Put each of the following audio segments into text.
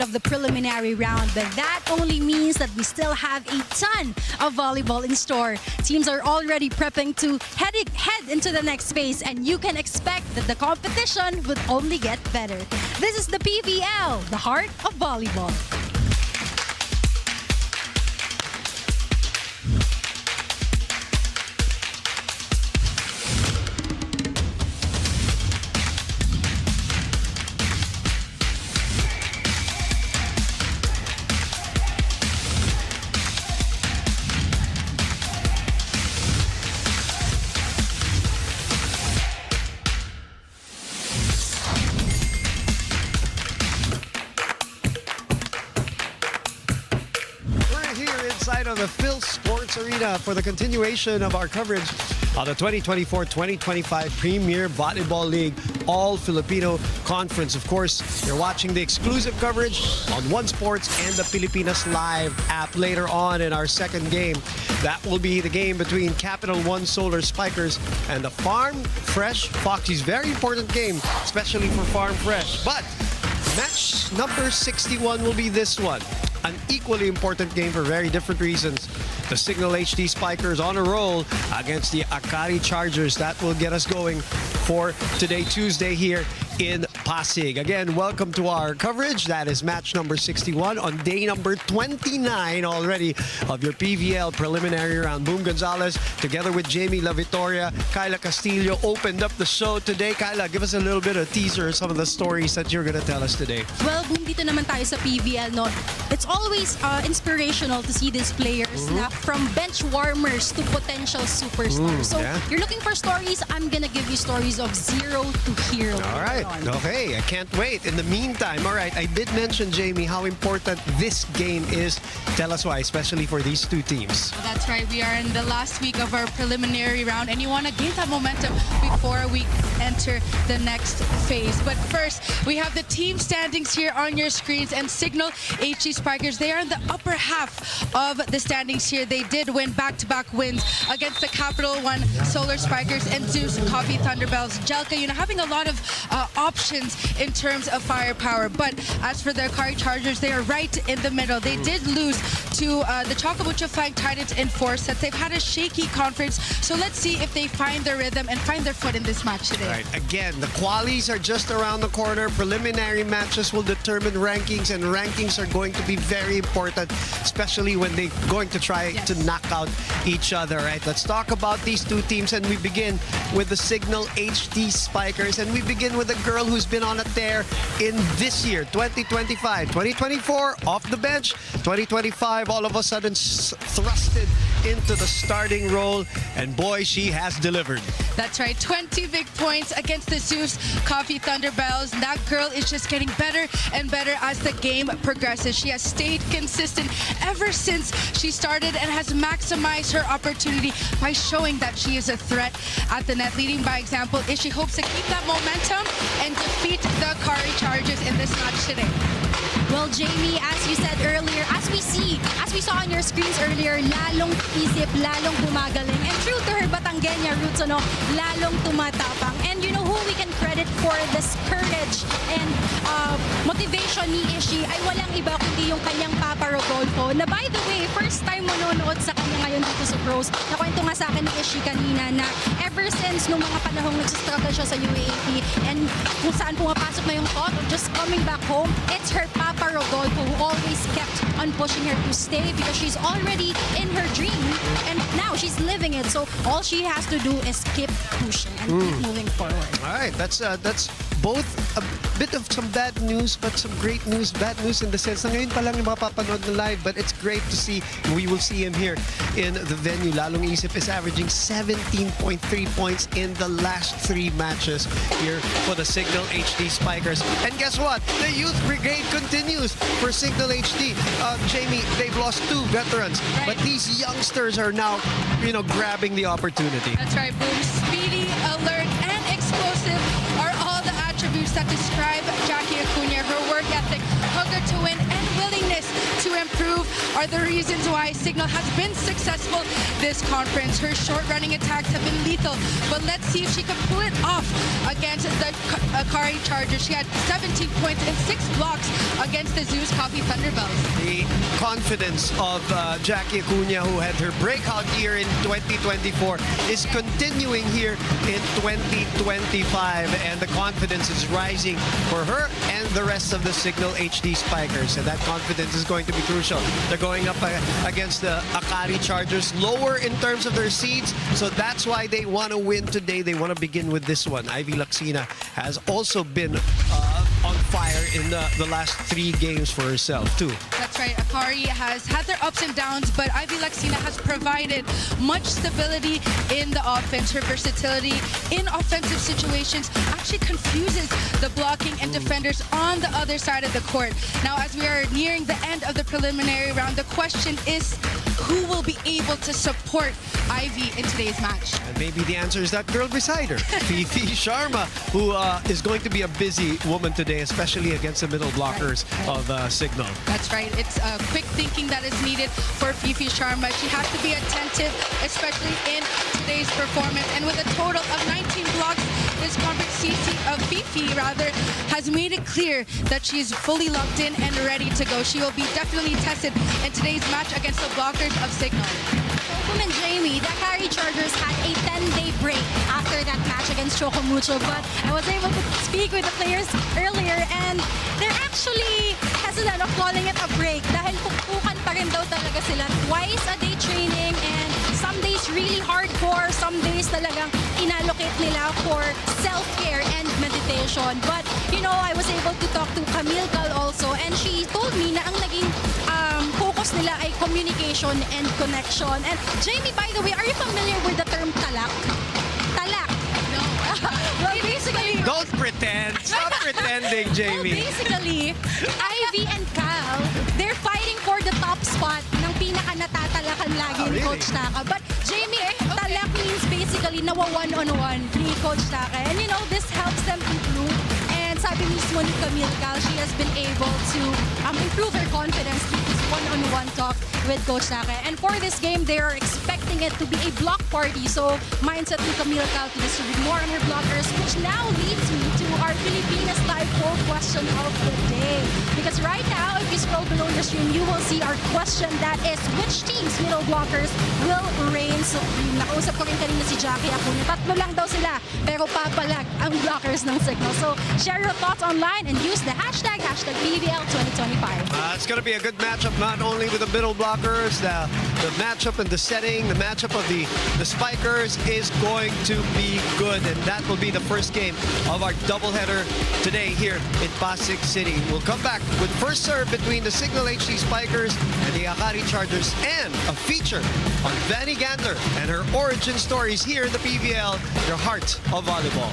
end of the preliminary round, but that only means that we still have a ton of volleyball in store. Teams are already prepping to head into the next phase, and you can expect that the competition would only get better. This is the PVL, the heart of volleyball. Inside of the Phil Sports Arena for the continuation of our coverage of the 2024-2025 Premier Volleyball League All-Filipino Conference. Of course, you're watching the exclusive coverage on One Sports and the Pilipinas Live app later on in our second game. That will be the game between Capital One Solar Spikers and the Farm Fresh Foxies. Very important game, especially for Farm Fresh. But match number 61 will be this one. An equally important game for very different reasons. The Cignal HD Spikers on a roll against the Akari Chargers. That will get us going for today, Tuesday, here in Pasig. Again, welcome to our coverage. That is match number 61 on day number 29 already of your PVL preliminary round. Boom Gonzalez, together with Jamie La Victoria, Kyla Castillo opened up the show today. Kyla, give us a little bit of teaser of some of the stories that you're going to tell us today. Well, Boom, dito naman tayo sa PVL, no? It's always inspirational to see these players na from bench warmers to potential superstars. So you're looking for stories, I'm gonna give you stories of zero to hero. All right. Okay, I can't wait. In the meantime, all right, I did mention, Jamie, how important this game is. Tell us why, especially for these two teams. Well, that's right. We are in the last week of our preliminary round, and you want to gain that momentum before we enter the next phase. But first, we have the team standings here on your screens, and Cignal HD Spikers, they are in the upper half of the standings here. They did win back-to-back wins against the Capital One Solar Spikers and Zeus Coffee Thunderbells. Jelka, you know, having a lot of options in terms of firepower. But as for the Akari Chargers, they are right in the middle. They did lose to the Chocobucho Flying Titans in 4 sets. They've had a shaky conference, so let's see if they find their rhythm and find their foot in this match today. Right. Again, the qualies are just around the corner. Preliminary matches will determine rankings, and rankings are going to be very important, especially when they're going to try to knock out each other. Right. Let's talk about these two teams, and we begin with the Cignal HD Spikers, and we begin with a girl who's been on a tear in this year, 2025. 2024, off the bench. 2025, all of a sudden thrusted into the starting role, and boy, she has delivered. That's right, 20 big points against the Zeus Coffee Thunderbells. That girl is just getting better and better as the game progresses. She has stayed consistent ever since she started and has maximized her opportunity by showing that she is a threat at the net. Leading by example is she hopes to keep that momentum and defeat the Akari Chargers in this match today. Well, Jamie, as you said earlier, as we saw on your screens earlier, lalong isip, lalong gumagaling. And true to her Batangueña roots, ano, lalong tumatapang. And you know who we can credit for this courage and motivation ni Ishi ay walang iba kundi yung kanyang Papa Rodolfo. Na by the way, first time manonood sa kanya ngayon dito sa pros. Nakwento nga sa akin ni Ishi kanina na ever since nung mga panahong nagsistruggle siya sa UAAP and kung saan pumapasok na yung thought of just coming back home, it's her Papa Rodolfo who always kept on pushing her to stay because she's already in her dream and now she's living it. So all she has to do is keep pushing and keep moving forward. All right, that's both a bit of some bad news but some great news. Bad news in the sense na ngayon pa lang yung mapapanood na live, but it's great to see. We will see him here in the venue. Lalong Isip is averaging 17.3 points in the last 3 matches here for the Cignal HD Spikers. And guess what? The youth brigade continues for Cignal HD. Jamie, they've lost 2 veterans, but these youngsters are now, you know, grabbing the opportunity. That's right, Boom. Speedy, alert, and explosive are all the attributes that describe Jackie Acuna. Her work ethic, hunger to win, and willingness to improve are the reasons why Cignal has been successful this conference. Her short running attacks have been lethal, but let's see if she can pull it off against the Akari Chargers. She had 17 points and 6 blocks against the Zeus Coffee Thunderbells. The confidence of Jackie Acuna, who had her breakout year in 2024, is continuing here in 2025, and the confidence is rising for her and the rest of the Cignal HD Spikers, and that confidence is going to be crucial. They're going up against the Akari Chargers, lower in terms of their seeds, so that's why they want to win today. They want to begin with this one. Ivy Laxina has also been on fire in the last 3 games for herself too. That's right. Akari has had their ups and downs, but Ivy Laxina has provided much stability in the offense. Her versatility in offensive situations actually confuses the blocking and defenders on the other side of the court. Now, as we are nearing the end of the preliminary round, the question is who will be able to support Ivy in today's match? And maybe the answer is that girl beside her, Fifi Sharma, who is going to be a busy woman today, especially against the middle blockers of Cignal. That's right. It's quick thinking that is needed for Fifi Sharma. She has to be attentive, especially in today's performance. And with a total of 19 blocks, this conference Fifi has made it clear that she is fully locked in and ready to go. She will be definitely tested in today's match against the blockers of Cignal. Choco and Jamie, the Akari Chargers had a 10-day break after that match against Chocomucho, but I was able to speak with the players earlier, and they're actually hesitant of calling it a break dahil pukpukan pa rin daw talaga sila. Twice a day training, and some days really hardcore, some days talagang inallocate nila for self-care and meditation. But, you know, I was able to talk to Camille Cal also, and she told me na ang naging focus nila ay communication and connection. And Jamie, by the way, are you familiar with the term talak? Talak. No. Well, basically, Don't pretend. Stop pretending, Jamie. basically, Ivy and Cal, they're fighting for the top spot ng pinaka-natatalakan lagi ni really? Coach Taka. But Jamie, talak means basically nawa one-on-one ni Coach Taka. And you know, this helps them improve. And sabi mismo ni Camille Cal, she has been able to improve her confidence through this one-on-one talk with Coach Taka. And for this game, they are expecting it to be a block party. So mindset ni Camille Cal to distribute more on her blockers, which now leads me to our Filipinas Live poll question of the day. Because right now, if you scroll below the stream, you will see our question that is, which team's middle blockers will reign supreme? Nakausap ko rin kanina si Jackie Acuna. 3 lang daw sila, pero papalag ang blockers ng Cignal. So share your thoughts online and use the hashtag PVL 2025. It's going to be a good matchup, not only with the middle blockers, the matchup and the setting, the matchup of the Spikers is going to be good, and that will be the first game of our doubleheader today here in Pasig City. We'll come back with first serve between the Cignal HD Spikers and the Akari Chargers, and a feature on Vanny Gandler and her origin stories here in the PVL, your heart of volleyball.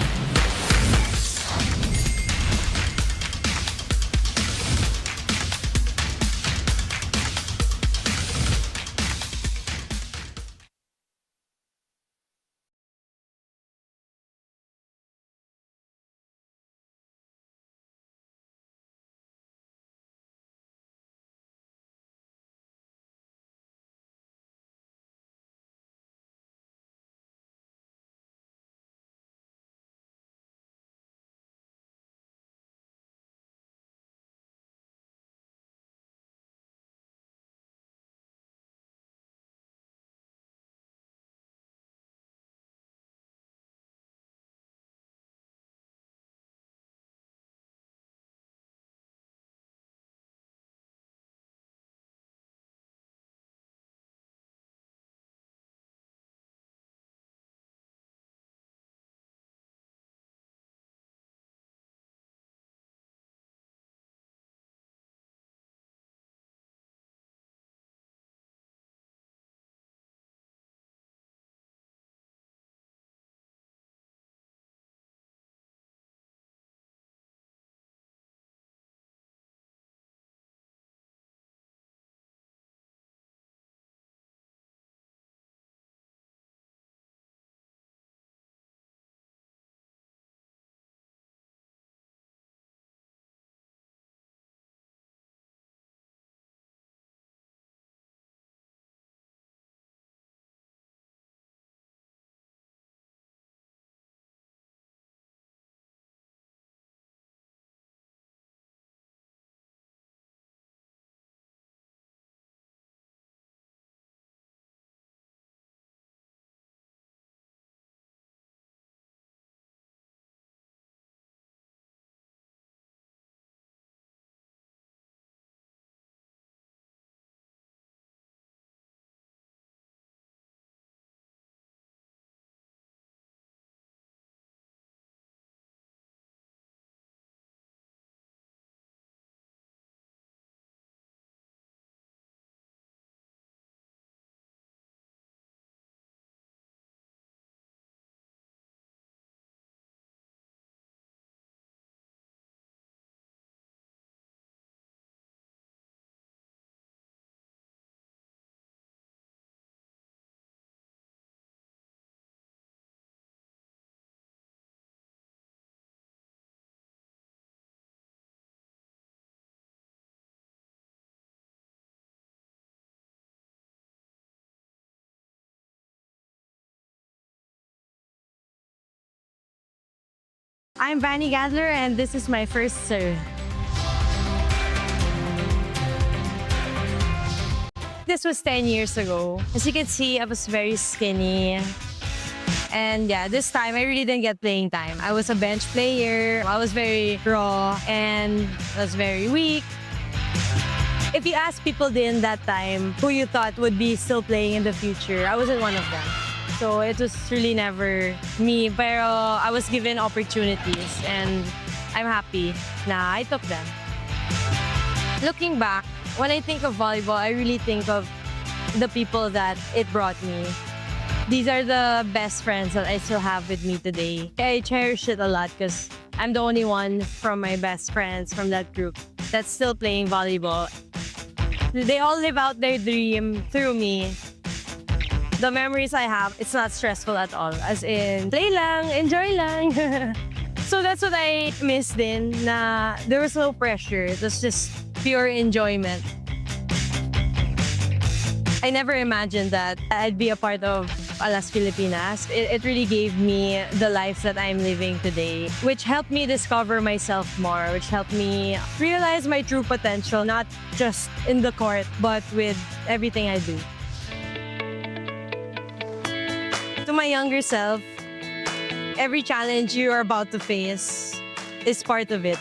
I'm Vanny Gadler, and this is my first serve. This was 10 years ago. As you can see, I was very skinny. And yeah, this time I really didn't get playing time. I was a bench player. I was very raw and I was very weak. If you ask people in that time who you thought would be still playing in the future, I wasn't one of them. So it was really never me, pero I was given opportunities and I'm happy na I took them. Looking back, when I think of volleyball, I really think of the people that it brought me. These are the best friends that I still have with me today. I cherish it a lot because I'm the only one from my best friends from that group that's still playing volleyball. They all live out their dream through me. The memories I have, it's not stressful at all. As in, play lang, enjoy lang. So that's what I miss din, na there was no pressure. It was just pure enjoyment. I never imagined that I'd be a part of Alas Filipinas. It really gave me the life that I'm living today, which helped me discover myself more, which helped me realize my true potential, not just in the court, but with everything I do. To my younger self, every challenge you are about to face is part of it.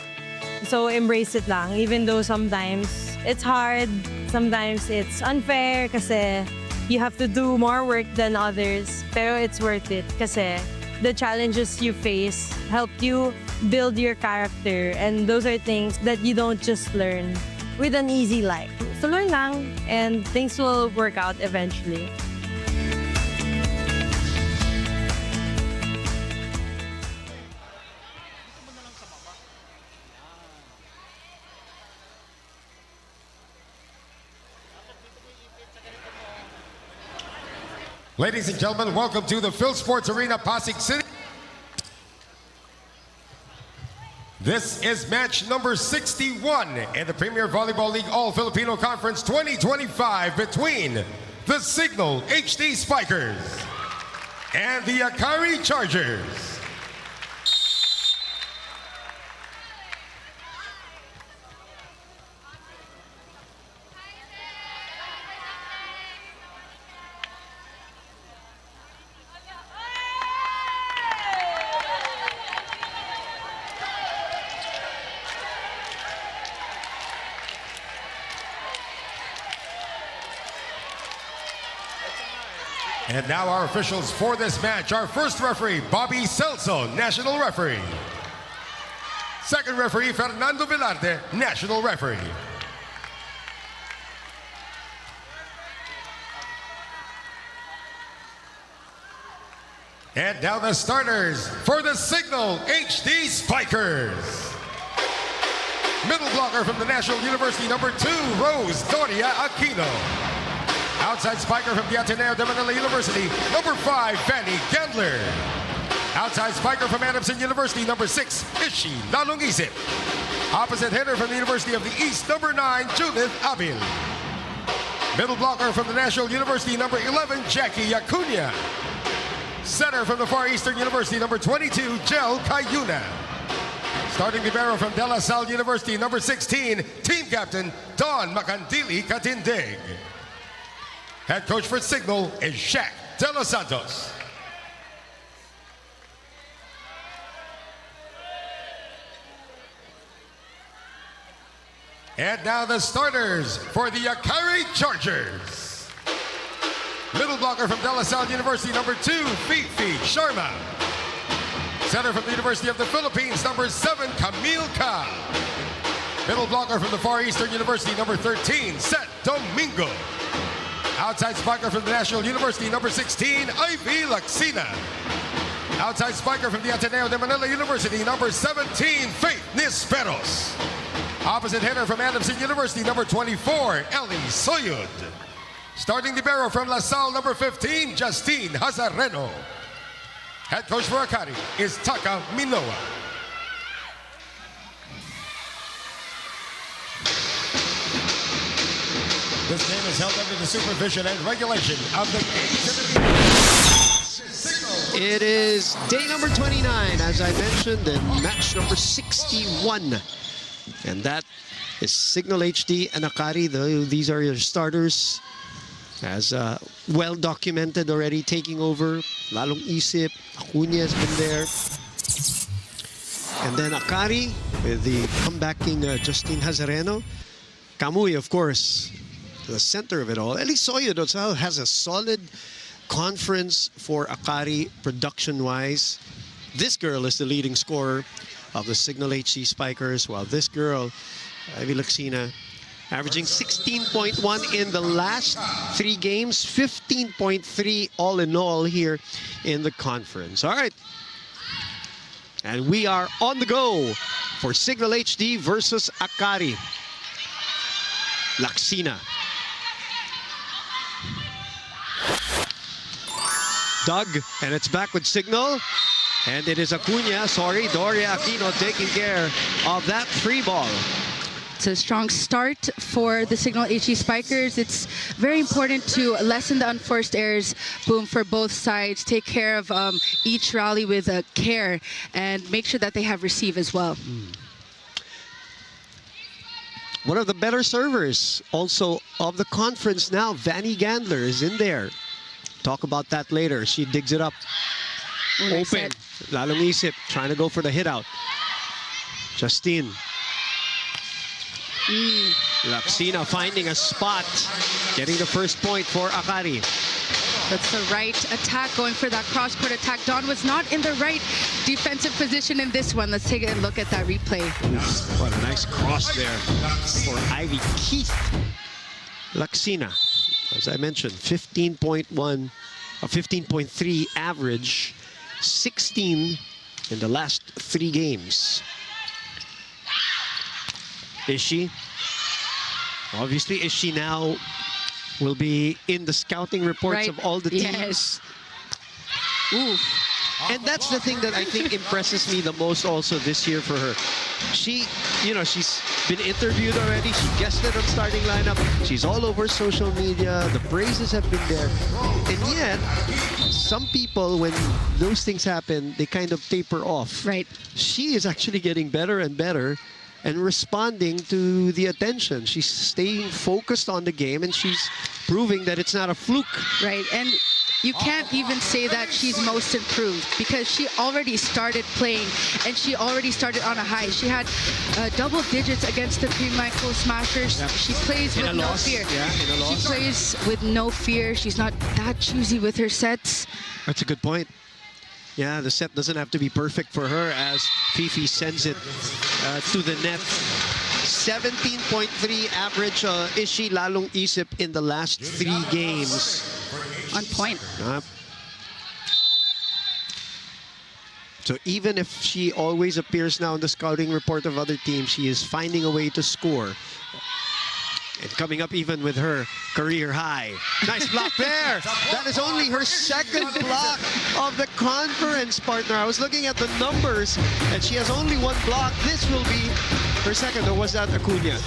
So embrace it lang, even though sometimes it's hard, sometimes it's unfair kasi you have to do more work than others, pero it's worth it kasi the challenges you face help you build your character, and those are things that you don't just learn with an easy life. So learn lang and things will work out eventually. Ladies and gentlemen, welcome to the Phil Sports Arena, Pasig City. This is match number 61 in the Premier Volleyball League All-Filipino Conference 2025 between the Cignal HD Spikers and the Akari Chargers. And now our officials for this match. Our first referee, Bobby Celso, National Referee. Second referee, Fernando Velarde, National Referee. And now the starters for the Cignal HD Spikers. Middle blocker from the National University, number 2, Rose Doria Aquino. Outside spiker from the Ateneo de Manila University, number 5, Vanny Gandler. Outside spiker from Adamson University, number 6, Ishi Lalungisip. Opposite hitter from the University of the East, number 9, Judith Abil. Middle blocker from the National University, number 11, Jackie Acuna. Center from the Far Eastern University, number 22, Jel Cayuna. Starting libero from De La Salle University, number 16, team captain, Don Macandili Katindig. Head coach for Cignal is Shaq De Los Santos. And now the starters for the Akari Chargers. Middle blocker from De La Salle University, number 2, Fifi Sharma. Center from the University of the Philippines, number 7, Camille Ka. Middle blocker from the Far Eastern University, number 13, Seth Domingo. Outside spiker from the National University, number 16, Ivy Laxina. Outside spiker from the Ateneo de Manila University, number 17, Faith Nisperos. Opposite hitter from Adamson University, number 24, Ellie Soyud. Starting libero from La Salle, number 15, Justine Hazareno. Head coach for Akari is Taka Minoa. This game is held under the supervision and regulation of the Game It is day number 29, as I mentioned, and match number 61. And that is Cignal HD and Akari. These are your starters. As well documented already, taking over. Lalong Isip, Acuna has been there. And then Akari with the comebacking Justine Hazareno. Kamui, of course, the center of it all. Elisoyo has a solid conference for Akari production-wise. This girl is the leading scorer of the Cignal HD Spikers, while this girl, Ivy Lacsina, averaging 16.1 in the last 3 games, 15.3 all in all here in the conference. All right. And we are on the go for Cignal HD versus Akari. Lacsina. Doug, and it's back with Cignal. And it is Doria Aquino taking care of that free ball. It's a strong start for the Cignal HD Spikers. It's very important to lessen the unforced errors, boom, for both sides. Take care of each rally with care and make sure that they have receive as well. One of the better servers also of the conference now, Vanny Gandler, is in there. Talk about that later. She digs it up. Open. Lalong Isip trying to go for the hit out. Justine. Lacsina finding a spot, getting the first point for Akari. That's the right attack, going for that cross-court attack. Dawn was not in the right defensive position in this one. Let's take a look at that replay. What a nice cross there for Ivy Keith. Lacsina, as I mentioned, 15.1, 15.3 average, 16 in the last 3 games. Ishi. Obviously, Ishi now will be in the scouting reports of all the teams. Yes. Ooh. And that's the thing that I think impresses me the most also this year for her. She, she's been interviewed already. She guested on starting lineup. She's all over social media. The praises have been there. And yet, some people, when those things happen, they kind of taper off. Right. She is actually getting better and better and responding to the attention. She's staying focused on the game, and she's proving that it's not a fluke. Right, and you can't even say that she's most improved because she already started playing and she already started on a high. She had double digits against the Pre-Micro Smashers. Yep. She plays with no fear. Yeah, in a loss. She plays with no fear. She's not that choosy with her sets. That's a good point. Yeah, the set doesn't have to be perfect for her as Fifi sends it to the net. 17.3 average Ishi Lalong Isip in the last 3 games. On point. So even if she always appears now in the scouting report of other teams, she is finding a way to score. And coming up even with her career high. Nice block there. That is only her 2nd block of the conference, partner. I was looking at the numbers, and she has only 1 block. This will be her 2nd, or was that Acuna?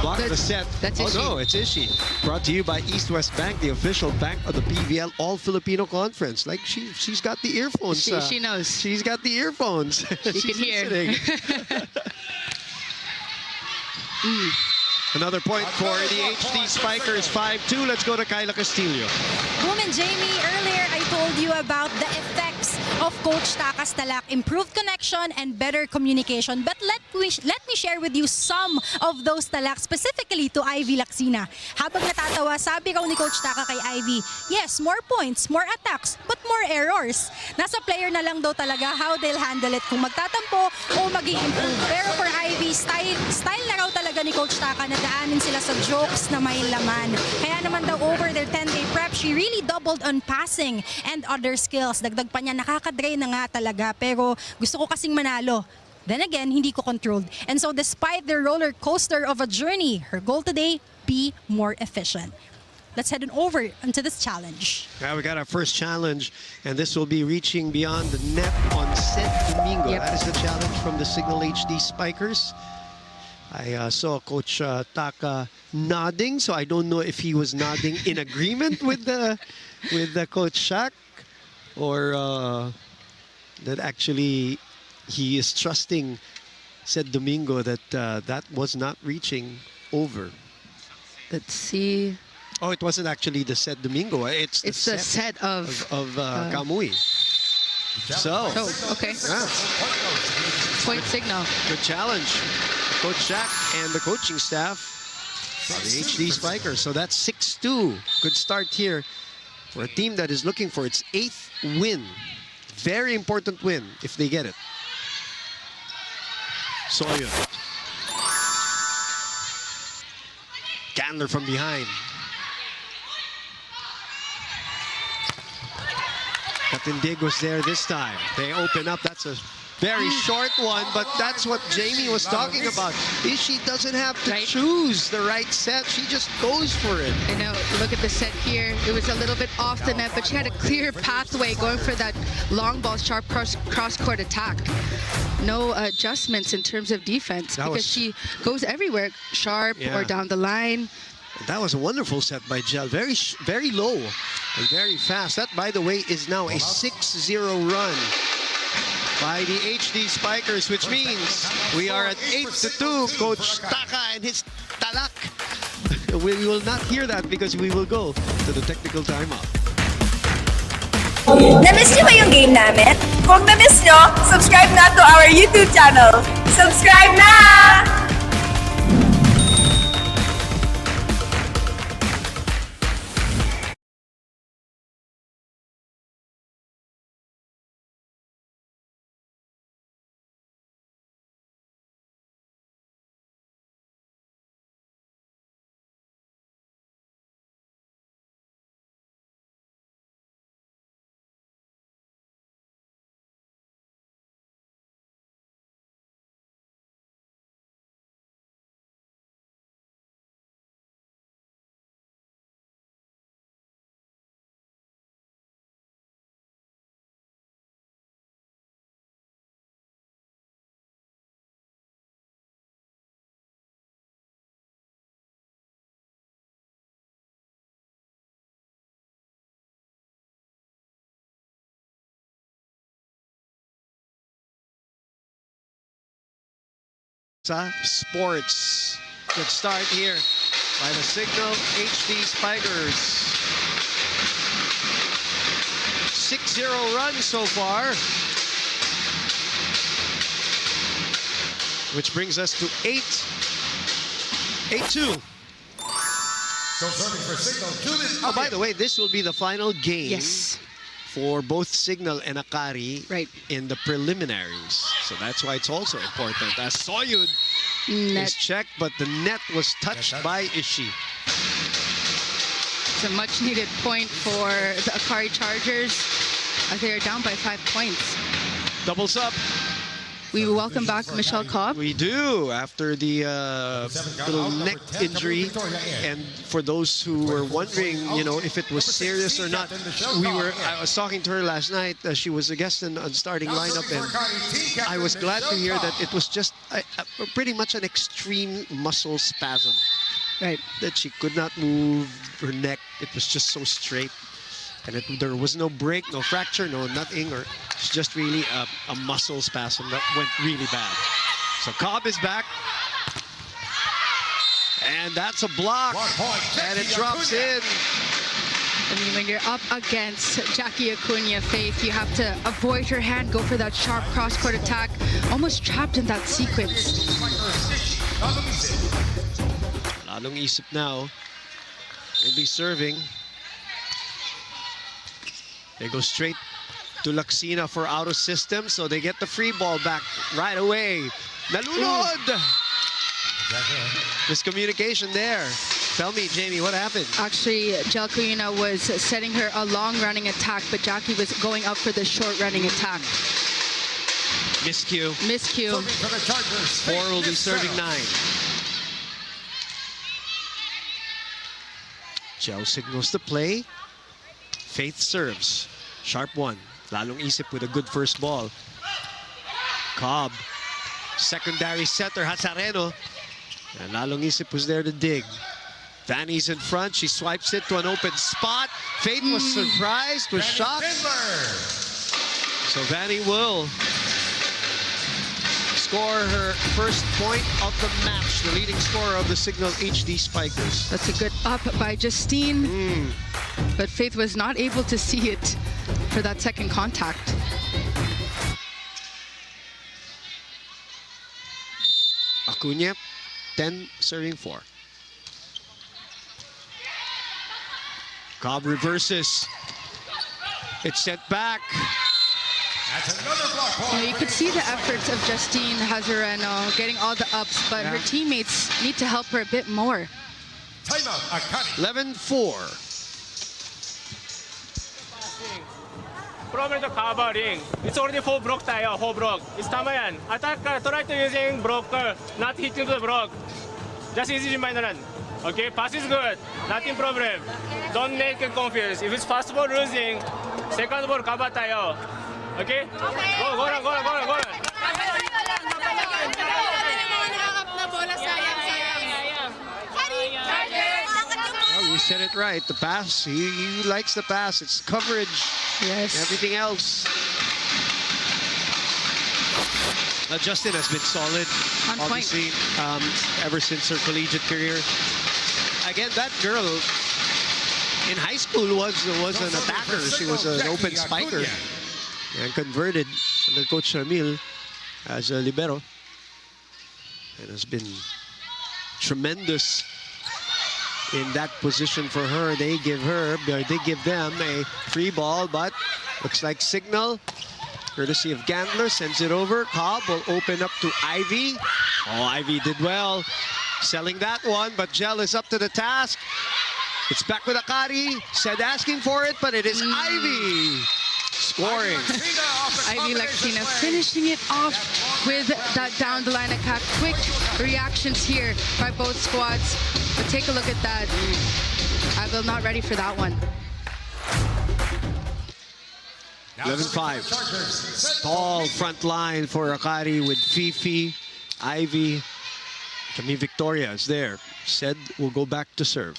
Blocked the set. That's Ishi. Oh, no, it's Ishi. Brought to you by East West Bank, the official bank of the PVL All-Filipino Conference. Like, she's got the earphones. She knows. She's got the earphones. She can hear. Another point for the HD Spikers, 5-2. Let's go to Kyla Castillo. Boom and Jamie, earlier I told you about the effects of Coach Taka's talak, improved connection and better communication. But let me share with you some of those talak, specifically to Ivy Lacsina. Habang natatawa, sabi raw ni Coach Taka kay Ivy, yes, more points, more attacks, but more errors. Nasa player na lang daw talaga how they'll handle it, kung magtatampo o mag-i-improve. Pero for Ivy, style na raw talaga ni Coach Taka na daanin sila sa jokes na may laman. Kaya naman daw over their 10-day prep, she really doubled on passing and other skills. Dagdag pa niya, nakaka-drain na nga talaga. Pero gusto ko kasing manalo. Then again, hindi ko controlled. And so despite the roller coaster of a journey, her goal today, be more efficient. Let's head on over into this challenge. Yeah, we got our first challenge, and this will be reaching beyond the net on St. Domingo. Yep. That is the challenge from the Cignal HD Spikers. I saw Coach Taka nodding, so I don't know if he was nodding in agreement with the Coach Shaq or that actually he is trusting said Domingo that that was not reaching over. Let's see. Oh, it wasn't actually the set Domingo. It's The set of Kamui. So, okay. yeah, Point signal. good challenge. Coach Jack and the coaching staff of the HD Spikers. So that's 6-2. Good start here for a team that is looking for its 8th win. Very important win if they get it. Soyun. Candler from behind. Katindig there this time. They open up. That's a very short one, but that's what Jamie was talking about. Ishi doesn't have to choose the right set. She just goes for it. I know, look at the set here. It was a little bit off the net, but she had a clear pathway going for that long ball, sharp cross-court attack. No adjustments in terms of defense because she goes everywhere, sharp or down the line. That was a wonderful set by Gel. Very, very low and very fast. That, by the way, is now a 6-0 run by the HD Spikers, which means we are at 8-2. Coach Taka and his talak. We will not hear that because we will go to the technical timeout. Na-miss niyo ba yung game namin? Kung na-miss niyo, subscribe na to our YouTube channel. Subscribe na! Sports. Good start here by the Cignal HD Spikers. 6-0 run so far. Which brings us to 8-2. Still serving for Cignal, Judith. Oh, by the way, this will be the final game. Yes. For both Cignal and Akari in the preliminaries. So that's why it's also important. As Soyun is checked, but the net was touched by Ishi. It's a much-needed point for the Akari Chargers as they are down by 5 points. Doubles up. We welcome back Michelle Cobb. We do, after the little neck injury. And for those who were wondering, you know, if it was serious or not, I was talking to her last night. She was a guest on starting lineup, and I was glad to hear that it was just pretty much an extreme muscle spasm. Right. That she could not move her neck. It was just so straight. And there was no break, no fracture, no nothing, or it's just really a muscle spasm that went really bad. So Cobb is back. And that's a block. And it drops in. I mean, when you're up against Jackie Acuna, Faith, you have to avoid her hand, go for that sharp cross-court attack. Almost trapped in that sequence. Lalong isip now. Will be serving. They go straight to Laksina for out of system, so they get the free ball back right away. Nalunod! Miscommunication there. Tell me, Jamie, what happened? Actually, Jalkuina was setting her a long running attack, but Jackie was going up for the short running attack. Miscue. Miscue. 4 will be serving 9. Joe signals the play. Faith serves. Sharp one. Lalong isip with a good first ball. Cobb. Secondary setter, Hazareno. And Lalong isip was there to dig. Vanny's in front. She swipes it to an open spot. Faith was surprised, was shocked. So Vanny will score her first point of the match, the leading scorer of the Cignal HD Spikers. That's a good up by Justine. But Faith was not able to see it for that second contact. Acuna, 10 serving 4. Cobb reverses. It's sent back. That's another block point. You could see the efforts of Justine Hazareno getting all the ups, but her teammates need to help her a bit more. Timeout, Akari. 11-4. Problem to covering. It's already 4 block tayo, 4 block. It's tama yan. Attacker, try to using blocker, not hitting to the block. Just easy reminder. Okay, pass is good. Nothing problem. Don't make it confused. If it's first ball losing, second ball cover tayo. Okay? Go lang. Well, you said it right. The pass, he likes the pass. It's coverage. Yes. Everything else. Justin has been solid, On point. obviously, ever since her collegiate career. Again, that girl in high school was an attacker. She was an open spiker and converted under Coach Ramil as a libero. And has been tremendous in that position for her. They give them a free ball, but looks like Cignal, courtesy of Gandler, sends it over. Cobb will open up to Ivy. Oh, Ivy did well selling that one, but Gel is up to the task. It's back with Akari. Said asking for it, but it is Ivy scoring. Ivy Laxina finishing it off with that down the line attack. Quick reactions here by both squads. But take a look at that. Ivy not ready for that one. 11-5. Tall front line for Akari with Fifi, Ivy. Camille Victoria is there. Said we'll go back to serve.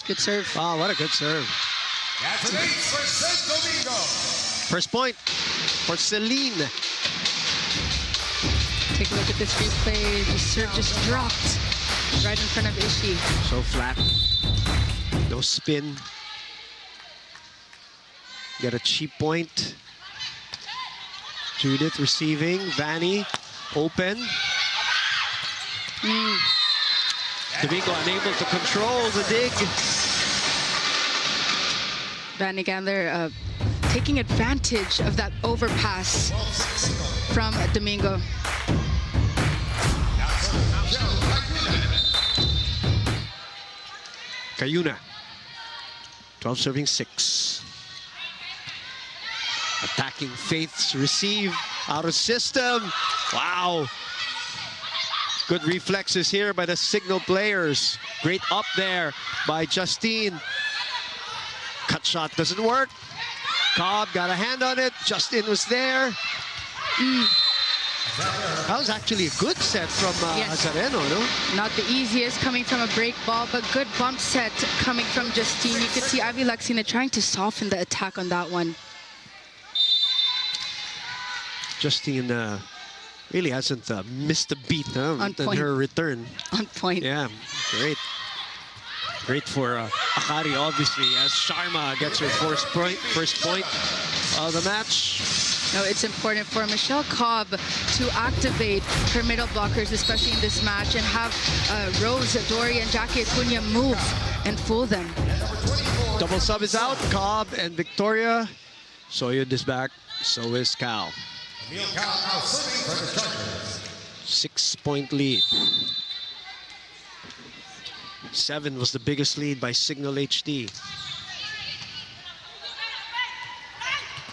Good serve. Wow, what a good serve. That's an ace for St. Domingo. First point for Celine. Take a look at this replay. The serve just dropped right in front of Ishi. So flat. No spin. Get a cheap point. Judith receiving. Vanny open. Domingo unable to control the dig. Vanny Gandler taking advantage of that overpass from Domingo. Cayuna. 12 serving 6. Attacking Faith's receive out of system. Wow. Good reflexes here by the Cignal players. Great up there by Justine. Cut shot doesn't work. Cobb got a hand on it. Justin was there. That was actually a good set from Yes. Hazareno, no? Not the easiest coming from a break ball, but good bump set coming from Justine. You could see Ivy Laxina trying to soften the attack on that one. Justine really hasn't missed a beat On in point. her return. On point. Yeah, great. Great for Akari, obviously, as Sharma gets her first point of the match. No, it's important for Michelle Cobb to activate her middle blockers, especially in this match, and have Rose, Dory, and Jackie Acuna move and fool them. Double sub is out. Cobb and Victoria. Soyud is back. So is Cal. 6-point lead. 7 was the biggest lead by Cignal HD.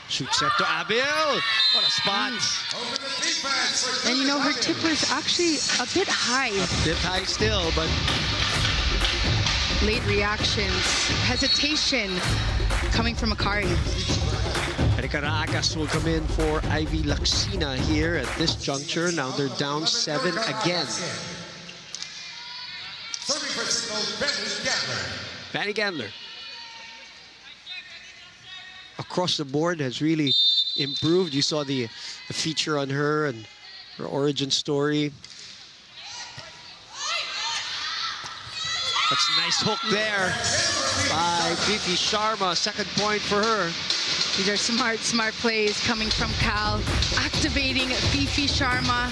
Shoot set to Abil. What a spot. And you know, her tip was actually a bit high. Bit high still, but Late reactions, hesitation coming from Akari. Erika Raagas will come in for Ivy Laxina here at this juncture. Now they're down 7 again. the Signal, Benny Gatler. Vanny Gandler. Across the board has really improved. You saw the feature on her and her origin story. That's a nice hook there by Fifi Sharma. Second point for her. These are smart plays coming from Cal, activating Fifi Sharma.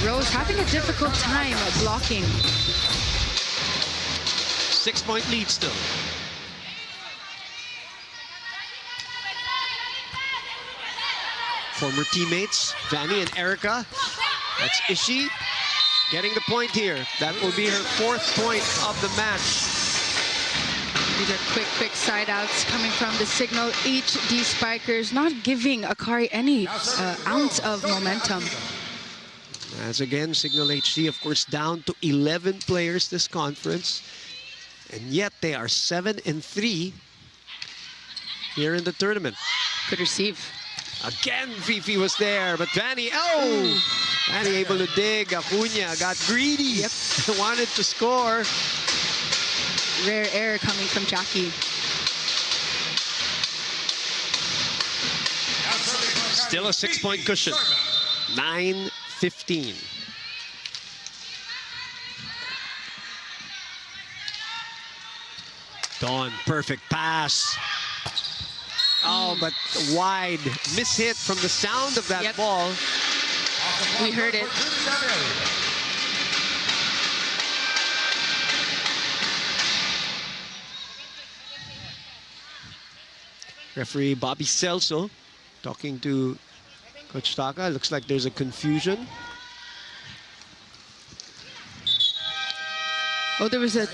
Rose having a difficult time blocking. 6-point lead still. Former teammates, Vanny and Erica. That's Ishii getting the point here. That will be her 4th point of the match. These are quick side outs coming from the Cignal HD Spikers, not giving Akari any ounce of momentum. As again, Cignal HD, of course, down to 11 players this conference. And yet they are 7-3 here in the tournament. Could receive. Again, Fifi was there, but Vanny, Vanny able to dig. Acuna got greedy, wanted to score. Rare error coming from Jackie. Still a 6-point cushion. 9-15. Dawn, perfect pass. Oh, but wide. Mishit from the sound of that ball. We heard it. Referee Bobby Celso talking to Coach Taka. Looks like there's a confusion. Oh, there was a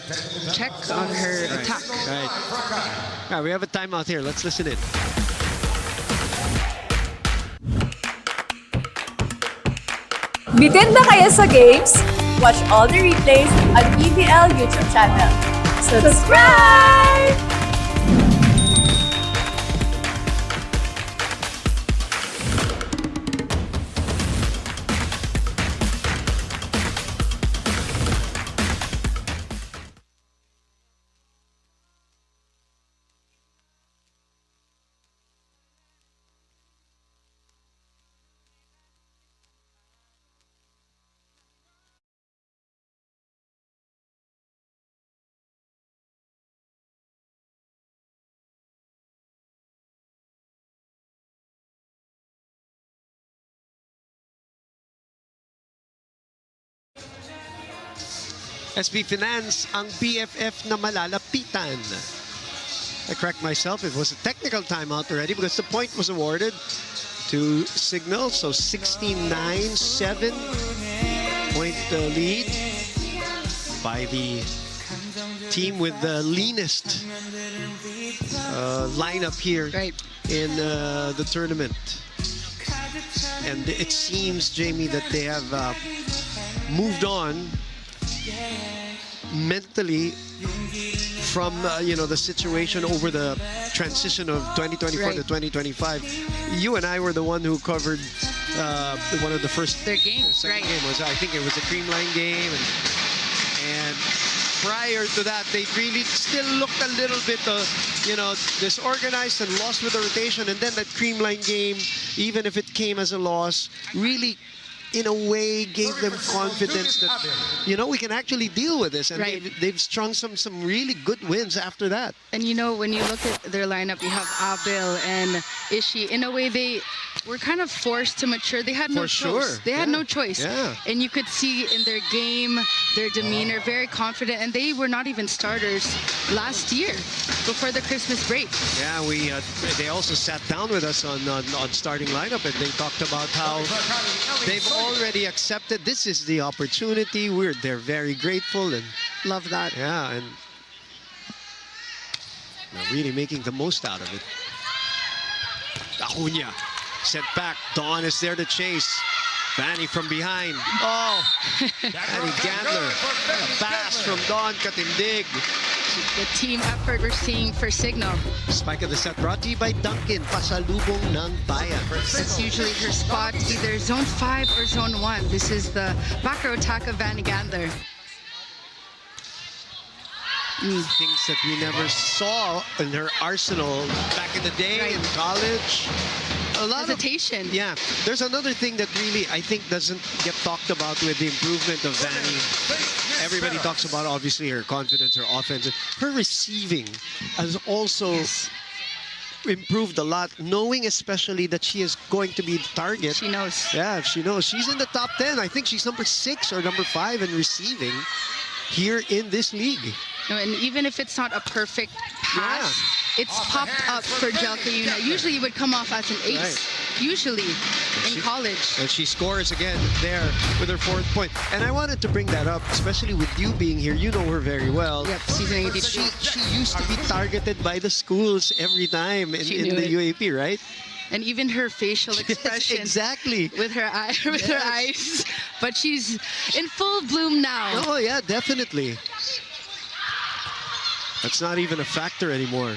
check on her attack. Right. All right, we have a timeout here. Let's listen in. Bitin na kayo sa games? Watch all the replays on PVL YouTube channel. Subscribe! SB Finance, ang BFF na malalapitan. I correct myself, it was a technical timeout already because the point was awarded to Cignal. So 16-9, 7-point lead by the team with the leanest lineup here in the tournament. And it seems, Jamie, that they have moved on mentally from the situation over the transition of 2024 to 2025. You and I were the one who covered one of the first their games. Second game was, I think it was a Creamline game, and prior to that they really still looked a little bit disorganized and lost with the rotation, and then that Creamline game, even if it came as a loss, really in a way gave them confidence that we can actually deal with this, and they've strung some really good wins after that. And when you look at their lineup, you have Abel and Ishii. In a way, they were kind of forced to mature. They had no choice. They had no choice. And you could see in their game, their demeanor, very confident, and they were not even starters last year before the Christmas break. Yeah, they also sat down with us on starting lineup, and they talked about how they've already accepted this is the opportunity. They're very grateful and love that. Yeah, and they're really making the most out of it. Acuna set back. Dawn is there to chase. Vanny from behind. Oh, Vanny Gandler. A pass from Dawn Katindig. The team effort we're seeing for Cignal. Spike of the set brought to you by Duncan. Pasalubong ng bayan. That's usually her spot, either zone 5 or zone 1. This is the back row attack of Vanny Gandler. Things that we never saw in her arsenal back in the day in college. A lot Hesitation. yeah, there's another thing that really I think doesn't get talked about with the improvement of Vanny. Everybody talks about obviously her confidence, her offense. Her receiving has also improved a lot, knowing especially that she is going to be the target. She knows. Yeah, she knows. She's in the top 10. I think she's number 6 or number 5 in receiving here in this league. And even if it's not a perfect pass, it's popped up for Jelka Yuna. Usually it would come off as an ace. Usually in college. And she scores again there with her 4th point. And I wanted to bring that up, especially with you being here. You know her very well. Yep, season 82. She used to be targeted by the schools every time in the UAP, right? And even her facial expression. Exactly. With her her eyes. But she's in full bloom now. Oh, yeah, definitely. That's not even a factor anymore.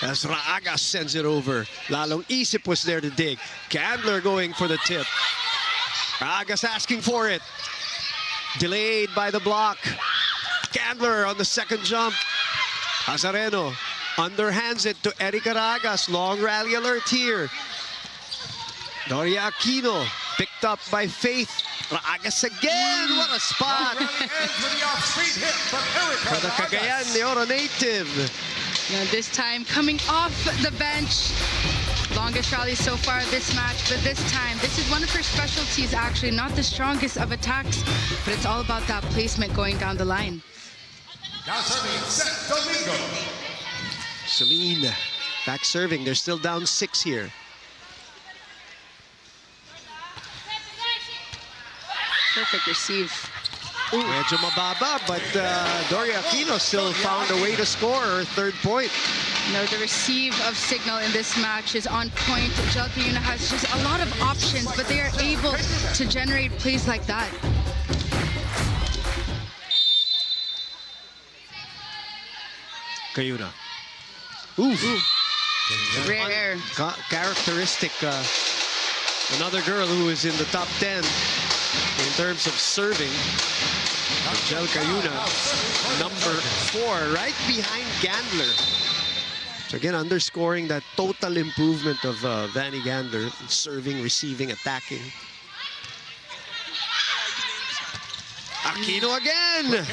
As Raagas sends it over. Lalong Isip was there to dig. Candler going for the tip. Raagas asking for it. Delayed by the block. Candler on the second jump. Azareno underhands it to Erica Raagas. Long rally alert here. Doria Aquino picked up by Faith. Raagas again. What a spot. For the Cagayan de Oro native. Now this time coming off the bench. Longest rally so far this match, but this time, this is one of her specialties actually, not the strongest of attacks, but it's all about that placement going down the line. Now serving, Set Domingo. Celine back serving. They're still down 6 here. Perfect receive. Medyo mababa, but Doria Aquino still found a way to score her 3rd point. No, the receive of Cignal in this match is on point. Jelka Yuna has just a lot of options, but they are able to generate plays like that. Cayuna. Ooh. Rare. Characteristic. Another girl who is in the top 10 in terms of serving. Jelka Yuna, number 4, right behind Gandler. So again, underscoring that total improvement of Vanny Gandler, serving, receiving, attacking. Aquino again.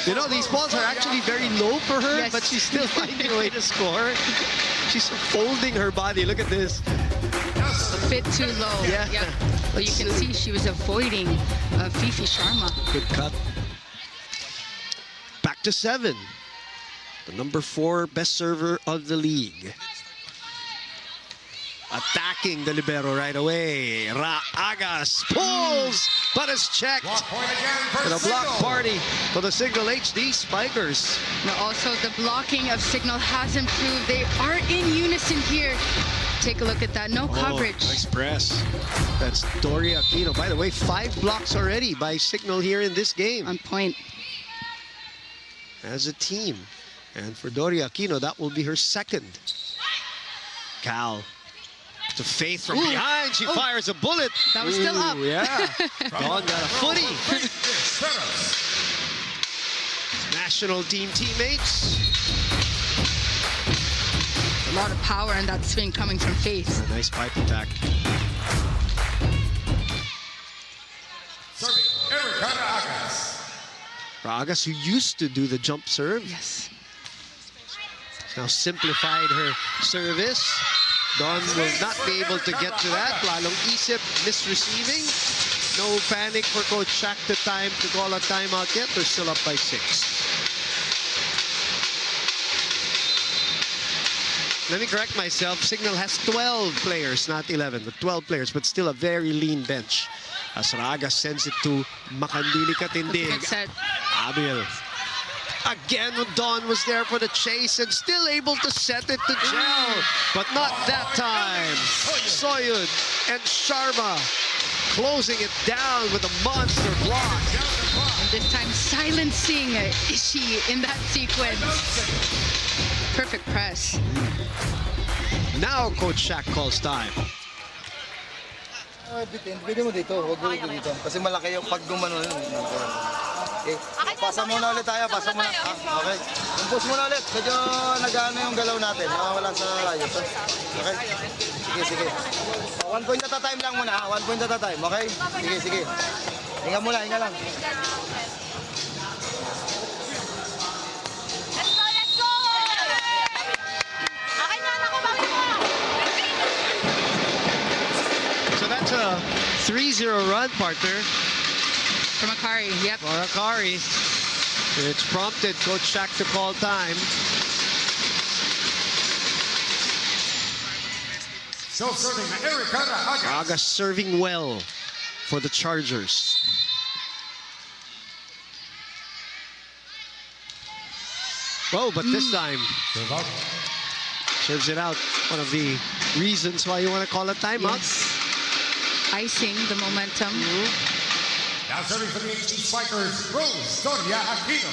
You know, these balls are actually very low for her, Yes. but she's still finding a way to score. She's folding her body. Look at this. A bit too low. Yeah. Yep. Well, you can see she was avoiding Fifi Sharma. Good cut. Back to 7. The number 4 best server of the league. Attacking the libero right away. Raagas pulls, but it's checked. Block point again for And a block Cignal. party for the Cignal HD Spikers. Now also the blocking of Cignal has improved. They are in unison here. Take a look at that. No coverage. Oh, nice press. That's Doria Aquino. By the way, 5 blocks already by Cignal here in this game. On point. As a team. And for Doria Aquino, that will be her 2nd. Cal. To Faith from behind. She fires a bullet. That was still up. Yeah. Dawn got a footy. Setters. National team teammates. A lot of power in that swing coming from Faith. A nice pipe attack. Serving, Erica Raagas. Raagas, who used to do the jump serve, Yes. now simplified her service. Dawn will not be able to get to that. Lalong Isip misreceiving. No panic for Coach Shaq to time to call a timeout yet. They're still up by 6. Let me correct myself. Cignal has 12 players, not 11, but 12 players, but still a very lean bench. As Raagas sends it to Makandili Katindig. Good set. Abil. Again, Dawn was there for the chase and still able to set it to Gel, but not that time. Soyud and Sharma closing it down with a monster block. And this time silencing Ishii in that sequence. Perfect press. Now Coach Shaq calls time. Pwede mo dito, huwag mo dito. Kasi malaki yung pag gumano. Okay, pasa muna ulit tayo, pasa muna. Okay. Push muna ulit. Medyo nag-ano yung galaw natin. Wala sa ayos. Okay? Sige. 1 point at a time lang muna. 1 point at a time. Okay? Sige. Hinga muna, hinga lang. Let's go! Akin na, ako, bakit mo? So that's a 3-0 run, partner, From Akari, yep. for Akari. It's prompted Coach Shaq to call time. So serving Erica Aga. Aga serving well for the Chargers. Oh, but this time Serve out. serves it out. One of the reasons why you want to call a timeout. Yes. Icing the momentum. Now serving for the HD Spikers, Rose Doria Aquino.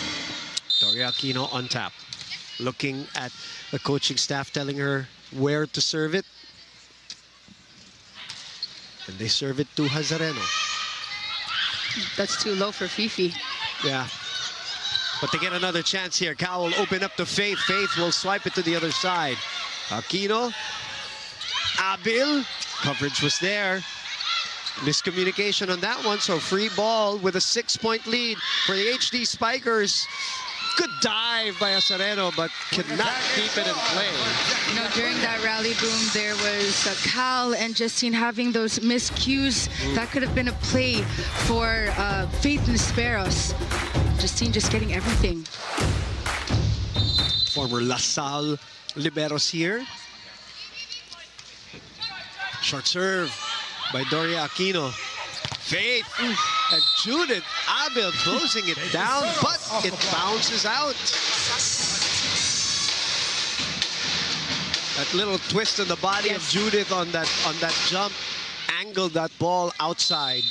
Doria Aquino on tap. Looking at the coaching staff telling her where to serve it. And they serve it to Hazareno. That's too low for Fifi. Yeah. But they get another chance here. Cal will open up to Faith. Faith will swipe it to the other side. Aquino. Abil. Coverage was there. Miscommunication on that one, so free ball with a 6-point lead for the HD Spikers. Good dive by Azareno, but cannot keep it in play. You know, during that rally boom, there was Cal and Justine having those miscues. That could have been a play for Faith and Sparrows. Justine just getting everything. Former LaSalle liberos here. Short serve by Doria Aquino. Faith and Judith Abel closing it down, but it bounces out. That little twist in the body of Judith on that jump angled that ball outside.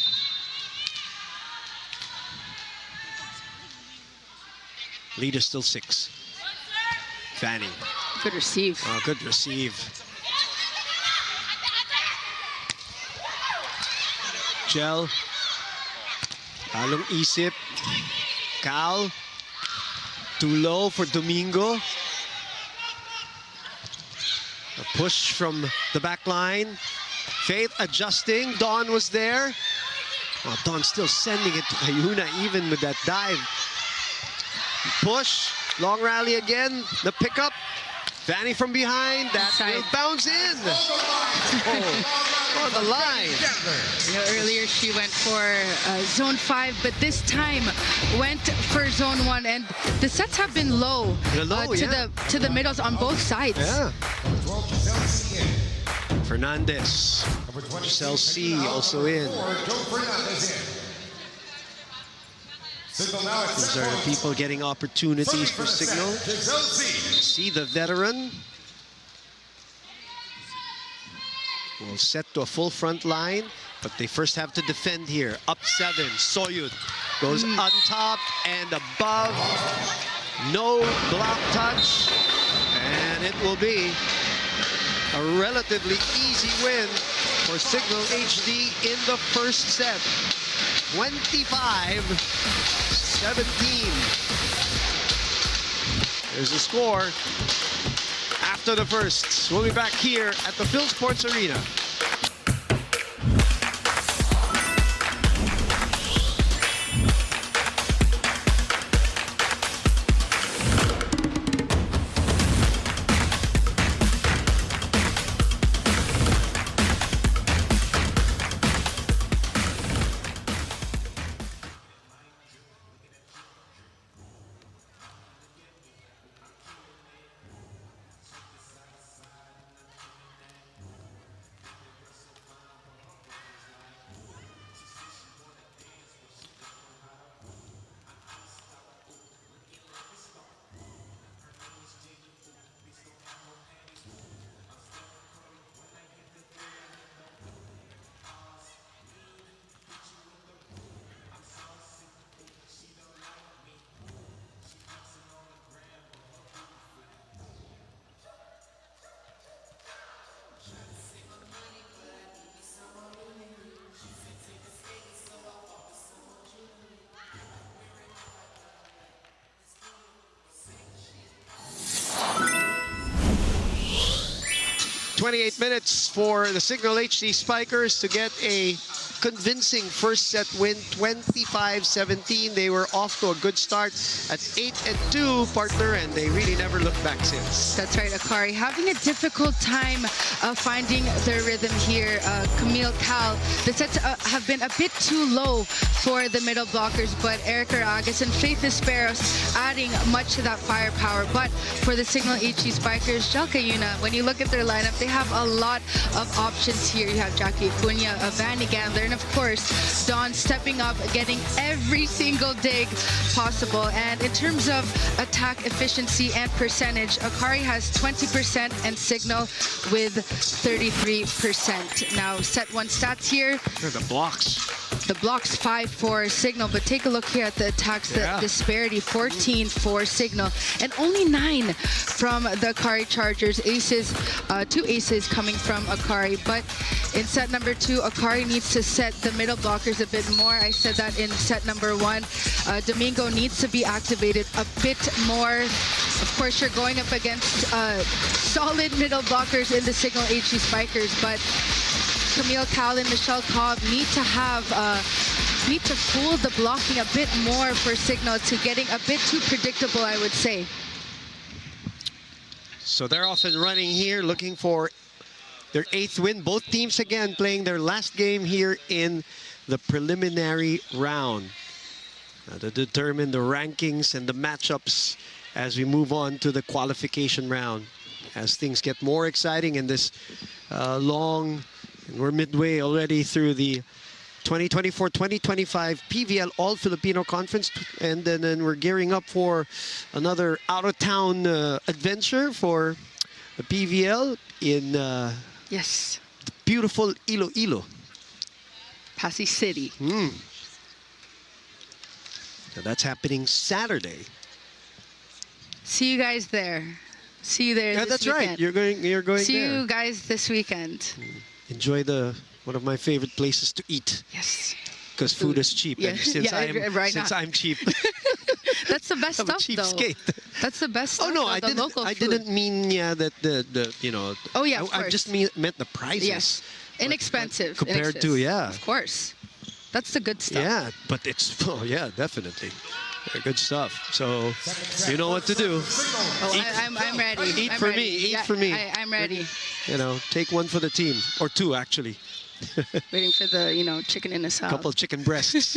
Lead is still 6. Fanny. Good receive. Oh, good receive. Gel. Talong isip. Cal. Too low for Domingo. A push from the back line. Faith adjusting. Dawn was there. Oh, Dawn still sending it to Ayuna even with that dive. Push. Long rally again. The pickup. Fanny from behind. That will bounce in. Oh, on the line. You know, earlier she went for zone 5, but this time went for zone 1. And the sets have been low, to the middles on both sides. Yeah. Fernandez. Giselle C also in. These are the people getting opportunities for Cignal. See the veteran. Will set to a full front line, but they first have to defend here. Up 7, Soyud goes on top and above. No block touch, and it will be a relatively easy win for Cignal HD in the first set. 25-17. There's a score after the first. We'll be back here at the Phil Sports Arena. 28 minutes for the Cignal HD Spikers to get a convincing first set win, 25-17. They were off to a good start at 8-2, partner, and they really never looked back since. That's right, Akari. Having a difficult time finding their rhythm here. Camille Cal, the sets have been a bit too low for the middle blockers, but Erica Ragas and Faith Esperos adding much to that firepower. But for the Cignal HD Spikers, Jalka Yuna, when you look at their lineup, they have a lot of options here. You have Jackie Acuna, Vanny Gandler, and of course, Dawn stepping up, getting every single dig possible. And in terms of attack efficiency and percentage, Akari has 20% and Cignal with 33%. Now, set one stats here. The blocks. The blocks 5 for Cignal, but take a look here at the attacks, the disparity, 14 for Cignal, and only 9 from the Akari Chargers. Aces, 2 aces coming from Akari, but in set number 2, Akari needs to set the middle blockers a bit more. I said that in set number 1. Domingo needs to be activated a bit more. Of course, you're going up against solid middle blockers in the Cignal HD Spikers, but Camille Cal and Michelle Cobb need to have need to fool the blocking a bit more for Cignal. To getting a bit too predictable, I would say. So they're off and running here, looking for their 8th win. Both teams again playing their last game here in the preliminary round to determine the rankings and the matchups as we move on to the qualification round. As things get more exciting in this long, and we're midway already through the 2024-2025 PVL All-Filipino Conference, and then we're gearing up for another out-of-town adventure for the PVL in Yes, the beautiful Iloilo. Pasig City. So that's happening Saturday. See you guys there. See you there. Yeah, this that's weekend. right. You're going See there. you guys this weekend. Enjoy one of my favorite places to eat. Yes. Because food is cheap. Yeah. And since Yeah, I'm cheap. That's the best I'm a stuff, though. cheapskate. That's the best stuff. Oh no, though, I food. didn't mean that the you know. Oh yeah, of I course. just meant the prices. Yes, inexpensive compared to Of course, that's the good stuff. Yeah, but it's definitely. Good stuff. So you know what to do. Oh, I'm ready. Eat I'm for ready. me. Eat Yeah, for me. I'm ready. You know, take one for the team, or 2 actually. Waiting for the chicken in the salad. Couple chicken breasts.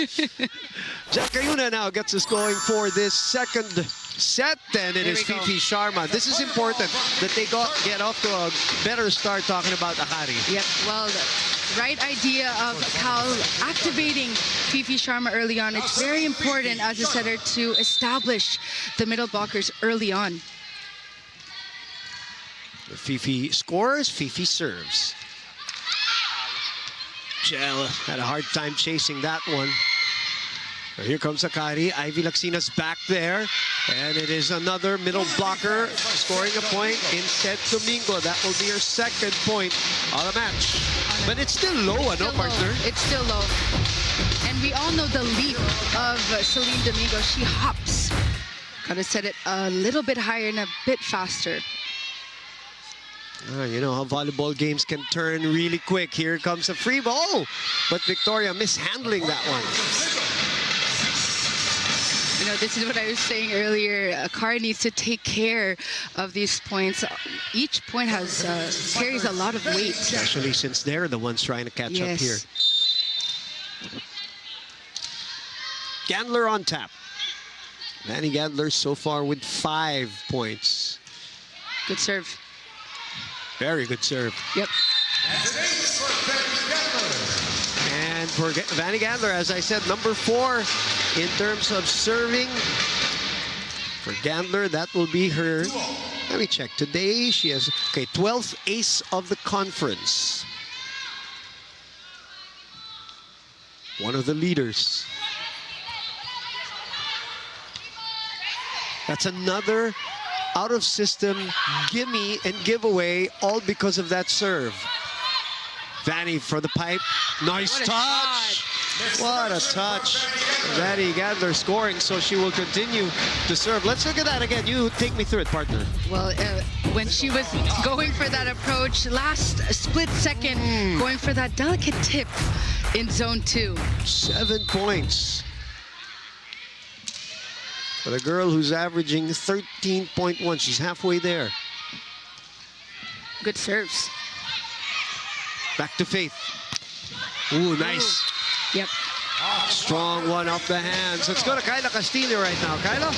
Jack Ayuna now gets us going for this second set, and it is Fifi Sharma. This is important that they get off to a better start talking about Akari. Yep. Well, the right idea of Cal activating Fifi Sharma early on. It's very important as a setter to establish the middle blockers early on. Fifi scores, Fifi serves. Jel had a hard time chasing that one. Here comes Akari. Ivy Laxina's back there. And it is another middle blocker scoring a point in set Domingo. That will be her 2nd point of the match. But it's still low, no partner? It's still low. And we all know the leap of Celine Domingo. She hops. Gotta set it a little bit higher and a bit faster. You know how volleyball games can turn really quick. Here comes a free ball. But Victoria mishandling that one. You know, this is what I was saying earlier. Akari needs to take care of these points. Each point carries a lot of weight. Especially since they're the ones trying to catch up here. Gandler on tap. Vanny Gandler so far with 5 points. Good serve. Very good serve. Yep. And for Vanny Gandler, as I said, number 4 in terms of serving. For Gandler, that will be her, let me check. Today she has, 12th ace of the conference. One of the leaders. That's another out-of-system gimme and giveaway, all because of that serve. Vanny for the pipe. Nice touch. What a touch. Vanny Gandler scoring, so she will continue to serve. Let's look at that again. You take me through it, partner. Well, when she was going for that approach, last split second, going for that delicate tip in zone 2. 7 points. For the girl who's averaging 13.1. She's halfway there. Good serves. Back to Faith. Ooh, nice. Yep. Strong one off the hands. Let's go to Kyla Castillo right now. Kyla?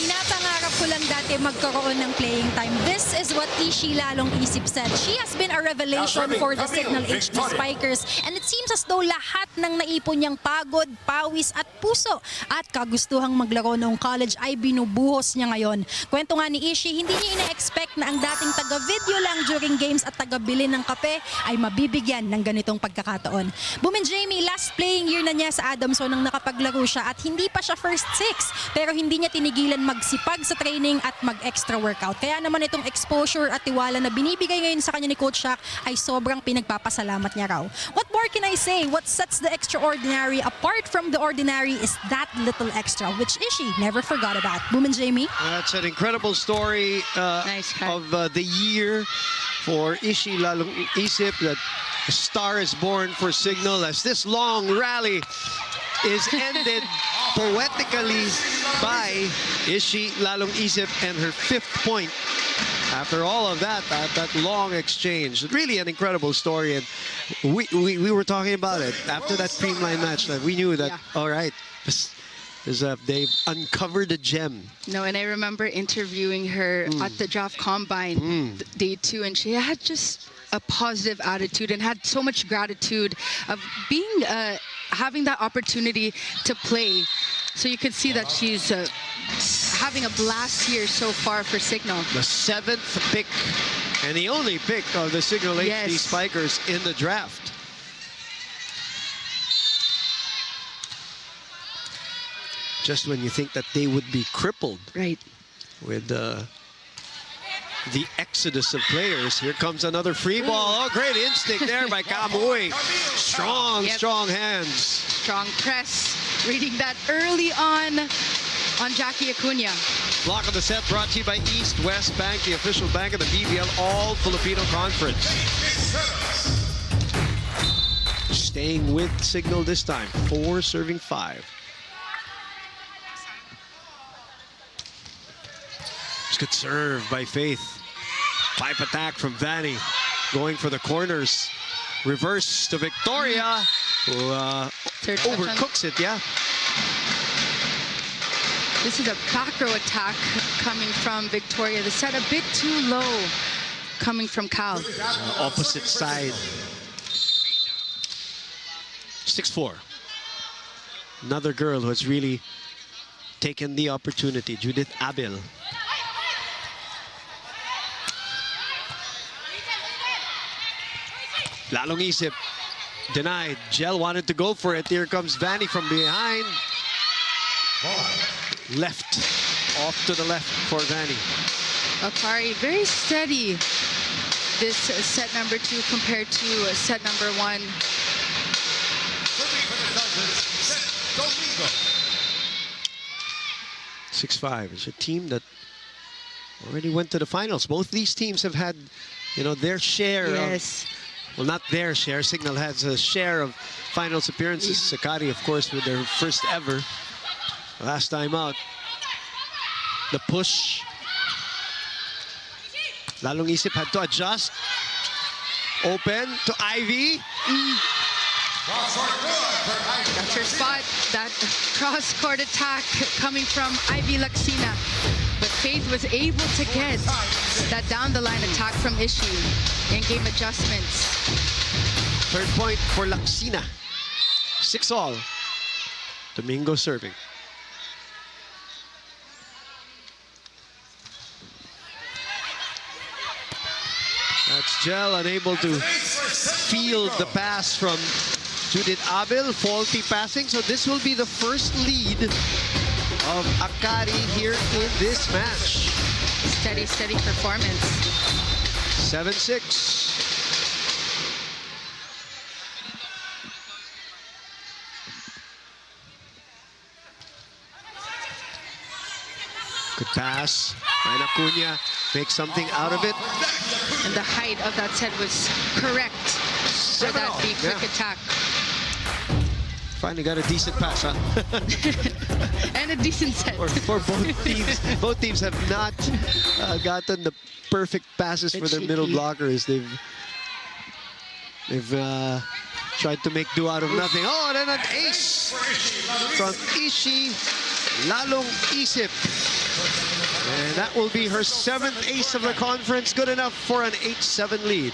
Pinapangarap ko lang dati magkaroon ng playing time. This is what Ishi lalong isip said. She has been a revelation for the Cignal HD Spikers, and it seems as though lahat ng naipon niyang pagod, pawis at puso at kagustuhang maglaro noong college ay binubuhos niya ngayon. Kwento nga ni Ishi, hindi niya ina-expect na ang dating taga-video lang during games at taga-bili ng kape ay mabibigyan ng ganitong pagkakataon. Bumin Jamie, last playing year na niya sa Adamson nang nakapaglaro siya at hindi pa siya first 6, pero hindi niya tinigilan magsipag sa training at mag-extra workout. Kaya naman itong exposure at tiwala na binibigay ngayon sa kanya ni Coach Shaq ay sobrang pinagpapasalamat niya raw. What more can I say? What sets the extraordinary apart from the ordinary is that little extra, which Ishi never forgot about. Bumin Jamie? That's an incredible story Nice of the year for Ishi lalong isip that a star is born for Cignal as this long rally is ended poetically by Ishi lalong isip and her 5th point. After all of that, that long exchange, really an incredible story, and we were talking about it after that Preliminary match. That we knew that all right, they've uncovered a gem. No, and I remember interviewing her at the draft combine day 2, and she had just a positive attitude and had so much gratitude of being having that opportunity to play. So you could see that she's having a blast here so far for Cignal. The 7th pick and the only pick of the Cignal HD Spikers in the draft. Just when you think that they would be crippled, right, with the exodus of players, here comes another free ball. Oh, great instinct there by Kamui. Strong hands. Strong press, reading that early on Jackie Acuna. Block of the set brought to you by East West Bank, the official bank of the PVL All-Filipino Conference. Staying with Cignal this time, 4 serving 5. Good serve by Faith. Pipe attack from Vanny. Going for the corners. Reverse to Victoria, who overcooks it, yeah. This is a back row attack coming from Victoria. The set a bit too low coming from Cal. Opposite side. 6-4. Another girl who has really taken the opportunity, Judith Abel. Lalong isip, denied. Gel wanted to go for it. Here comes Vanny from behind. Left, off to the left for Vanny. Akari very steady this set number 2 compared to set number 1. 6-5. It's a team that already went to the finals. Both these teams have had, their share of... Well, not their share. Cignal has a share of finals appearances. Akari, of course, with their first ever. Last time out. The push. Lalong isip had to adjust. Open to Ivy. That's her spot. That cross-court attack coming from Ivy Laksina. But Faith was able to get that down-the-line attack from Ishi in game adjustments. 3rd point for Laksina. 6-all. Domingo serving. That's Gel unable to field the pass from Judith Abel. Faulty passing. So this will be the first lead of Akari here in this match. Steady performance. 7-6. Good pass. And Acuna makes something out of it. And the height of that set was correct for that big quick attack. Finally got a decent pass, huh? And a decent set. For both teams. Both teams have not gotten the perfect passes for their middle blockers. They've tried to make do out of nothing. Oh, and then an ace from Ishi Lalong Isip. And that will be her 7th ace of the conference. Good enough for an 8-7 lead.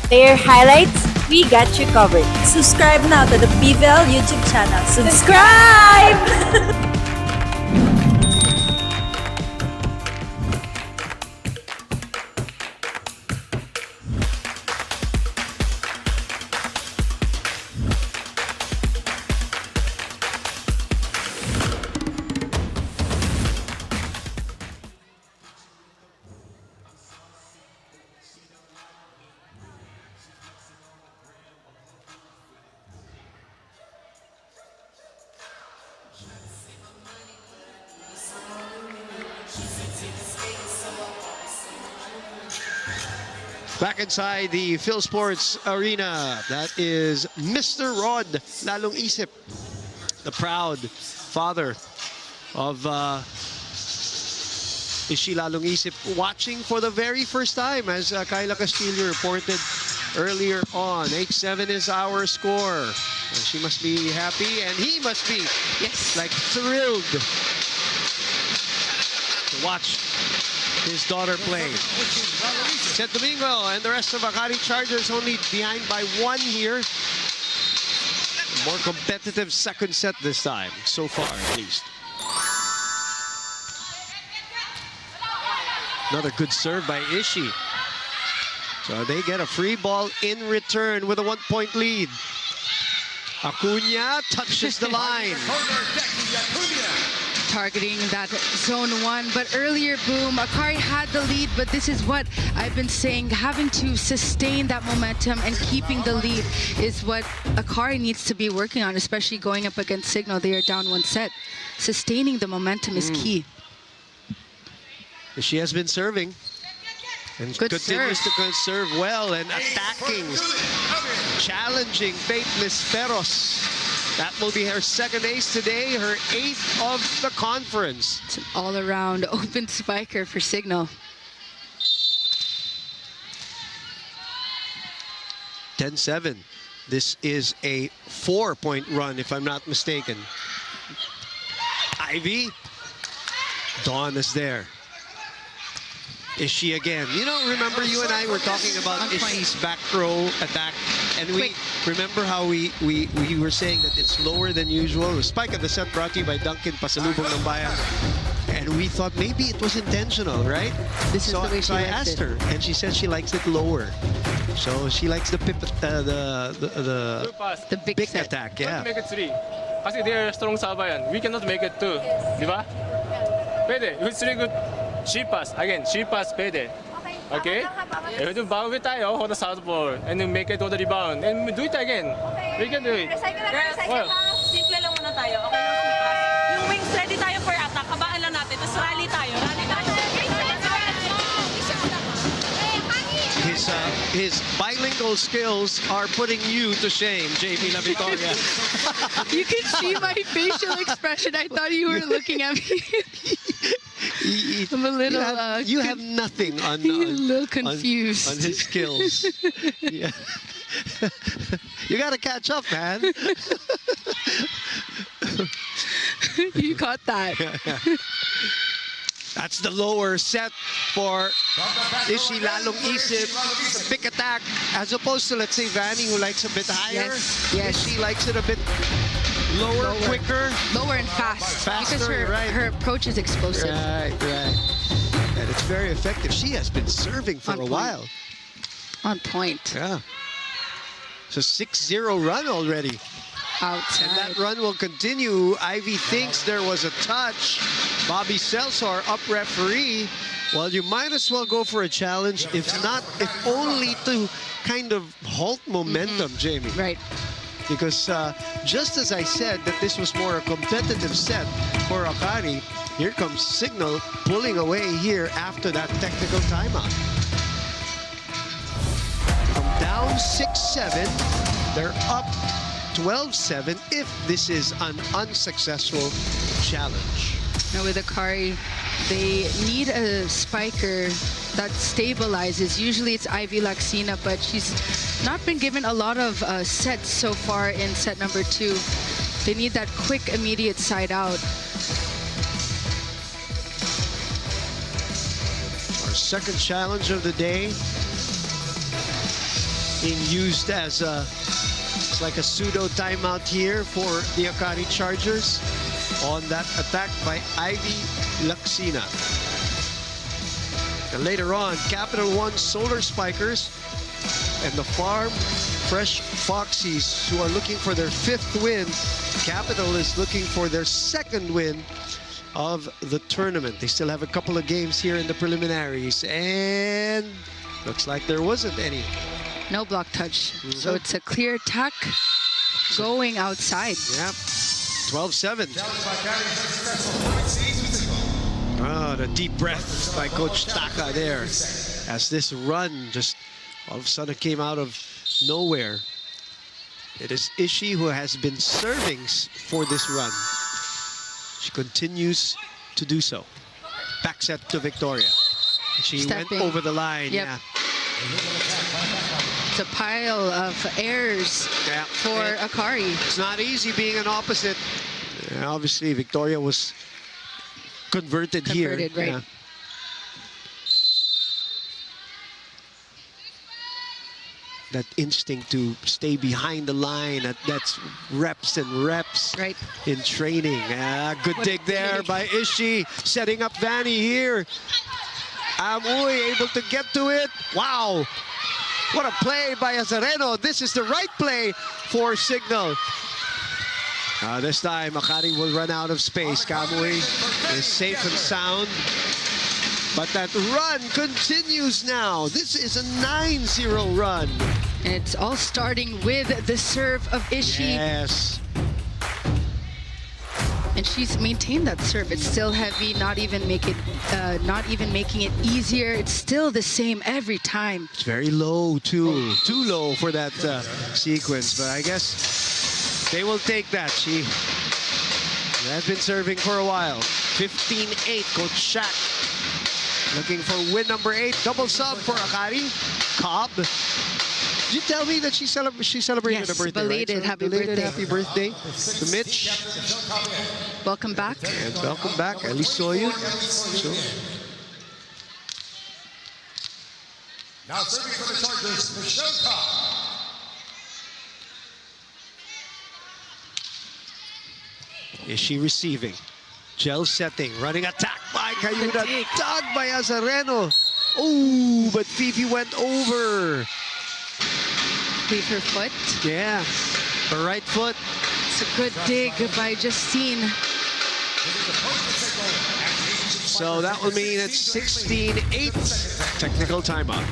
Player highlights, we got you covered. Subscribe now to the PVL YouTube channel. Subscribe! Back inside the Phil Sports Arena, that is Mr. Rod Lalong Isip, the proud father of Ishi Lalong Isip, watching for the very first time, as Kyla Castillo reported earlier on. 8-7 is our score. And she must be happy, and he must be, like, thrilled to watch his daughter play. St. Domingo and the rest of Akari Chargers only behind by 1 here. A more competitive second set this time, so far at least. Another good serve by Ishi. So they get a free ball in return with a 1-point lead. Acuna touches the line. Targeting that zone 1, but earlier, boom, Akari had the lead, but this is what I've been saying, having to sustain that momentum and keeping the lead is what Akari needs to be working on, especially going up against Cignal. They are down 1 set. Sustaining the momentum is key. She has been serving and continues to serve well and attacking, challenging Faith Misperos. That will be her 2nd ace today, her 8th of the conference. It's an all-around open spiker for Cignal. 10-7. This is a 4-point run, if I'm not mistaken. Ivy. Dawn is there. Ishi again. You know, remember you and I were talking about Ishi's back row attack, and we remember how we were saying that it's lower than usual. The spike of the set brought to you by Duncan Pasalubong ng Bayan, and we thought maybe it was intentional, right? This is the way so I asked her, and she said she likes it lower. So she likes the big attack, yeah. Make it 3. Kasi they are strong sabayan. We cannot make it 2. Di ba? Pwede. If it's 3 good, she pass. Again, she pass, pwede. Okay? If you bawi tayo for the southboard and then make it to the rebound and do it again. We can do it. Recycle lang. Simple lang muna tayo. Okay lang si pass. Yung wings ready tayo for attack. Kabaan lang natin. Tapos rally tayo. His bilingual skills are putting you to shame, JP La Victoria. You can see my facial expression. I thought you were looking at me. I'm a little... You have nothing on... a little confused. On his skills. Yeah. You got to catch up, man. You caught that. That's the lower set for Ishi Lalong Isip. Big attack, as opposed to, let's say, Vanny, who likes a bit higher. Yes. Ishi likes it a bit lower, quicker. Lower and fast. Because her approach is explosive. Right. And it's very effective. She has been serving for a while. On point. Yeah. So 6-0 run already. Outside. And that run will continue. Ivy thinks there was a touch. Bobby Celsar, up referee. Well, you might as well go for a challenge, if only to kind of halt momentum, Jamie. Right. Because just as I said that this was more a competitive set for Akari, here comes Cignal pulling away here after that technical timeout. From down 6-7, they're up 12-7 if this is an unsuccessful challenge. Now with Akari, they need a spiker that stabilizes. Usually it's Ivy Laxina, but she's not been given a lot of sets so far in set number 2. They need that quick, immediate side out. Our second challenge of the day being used as it's like a pseudo timeout here for the Akari Chargers on that attack by Ivy Laxina. And later on, Capital One Solar Spikers and the Farm Fresh Foxies, who are looking for their 5th win. Capital is looking for their 2nd win of the tournament. They still have a couple of games here in the preliminaries, and looks like there wasn't any. No block touch. So it's a clear attack going outside. Yep. 12-7. Oh, the deep breath by Coach Taka there, as this run just all of a sudden came out of nowhere. It is Ishii who has been serving for this run. She continues to do so. Back set to Victoria. She went over the line. Yep. Yeah. It's a pile of errors for Akari. It's not easy being an opposite. Obviously, Victoria was converted here. Right. Yeah. That instinct to stay behind the line, that's reps and reps in training. Good dig there by Ishii, setting up Vanny here. Amoy able to get to it. Wow, what a play by Azareno. This is the right play for Cignal. This time, Akari will run out of space. Kamui is safe and sound. But that run continues now. This is a 9-0 run. And it's all starting with the serve of Ishii. Yes. And she's maintained that serve. It's still heavy, not even making it easier. It's still the same every time. It's very low too. Too low for that sequence. But I guess they will take that. She has been serving for a while. 15-8, Coach Shaq. Looking for win number 8. Double sub for Akari. Cobb. Did you tell me that she celebrated her birthday, belated, right? So happy belated birthday. happy birthday to Mitch. Welcome back. And welcome back, Elisoyu. Now serving for the Chargers, Michelle Cobb. Is she receiving? Gel setting, running attack by Kayuda, dug by Azareno. Oh, but Fifi went over. Leave her foot. Yeah, her right foot. It's a good dig by Justine. So that will mean it's 16-8. Technical timeout.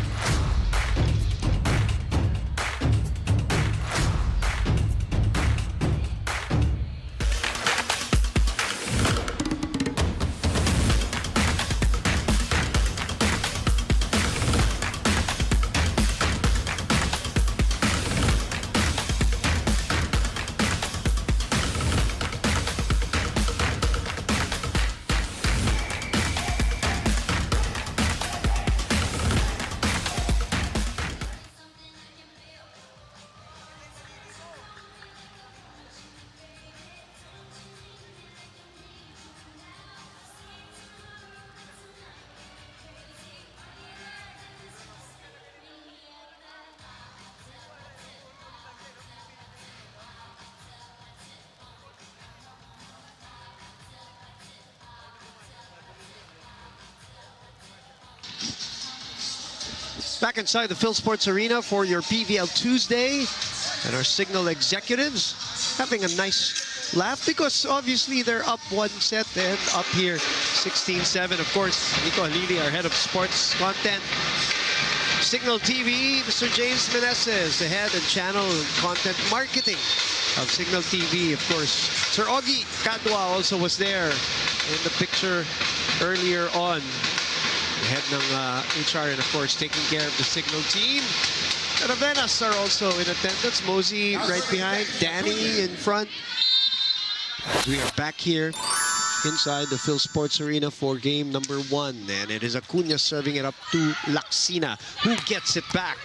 Back inside the Phil Sports Arena for your PVL Tuesday. And our Cignal executives having a nice laugh because obviously they're up one set and up here 16-7. Of course, Nico Halili, our head of sports content. Cignal TV, Mr. James Meneses, the head and channel content marketing of Cignal TV. Of course, Sir Augie Cadua also was there in the picture earlier on. The head ng HR and of course taking care of the Cignal team. The Ravenas are also in attendance. Mosey right behind, Danny in front. We are back here inside the Phil Sports Arena for game number 1. And it is Acuna serving it up to Laxina, who gets it back.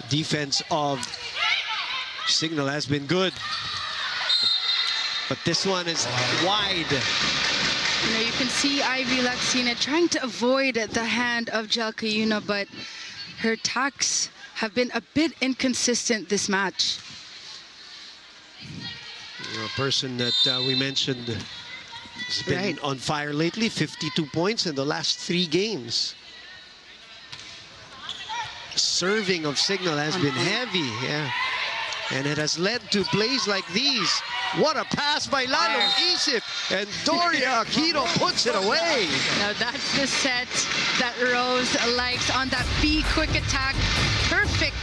Defense of Cignal has been good. But this one is wide. You know, you can see Ivy Laxina trying to avoid the hand of Jelka Yuna, but her attacks have been a bit inconsistent this match. A person that we mentioned has been on fire lately, 52 points in the last 3 games. Serving of Cignal has been heavy, and it has led to plays like these. What a pass by Lalong Isip, and Doria Aquino puts it away. Now that's the set that Rose likes on that B quick attack. Perfect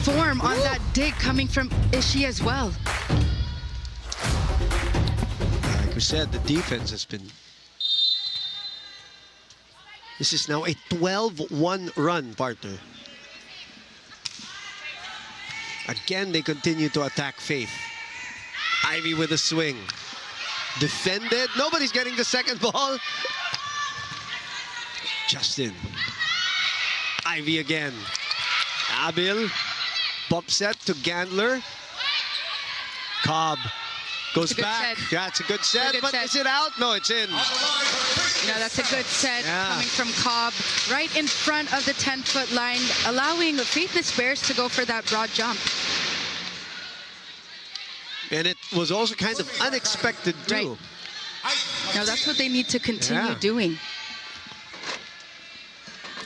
form on that dig coming from Ishii as well. Like we said, the defense has been... This is now a 12-1 run, partner. Again, they continue to attack Faith. Ivy with a swing. Defended. Nobody's getting the second ball. Justin. Ivy again. Abil. Bump set to Gandler. Cobb goes back. Set. Yeah, it's a good set. But set. is it out? No, it's in. No, that's a good set coming from Cobb. Right in front of the 10-foot line, allowing Faithless Bears to go for that broad jump. And it was also kind of unexpected, too. Right. Now, that's what they need to continue doing.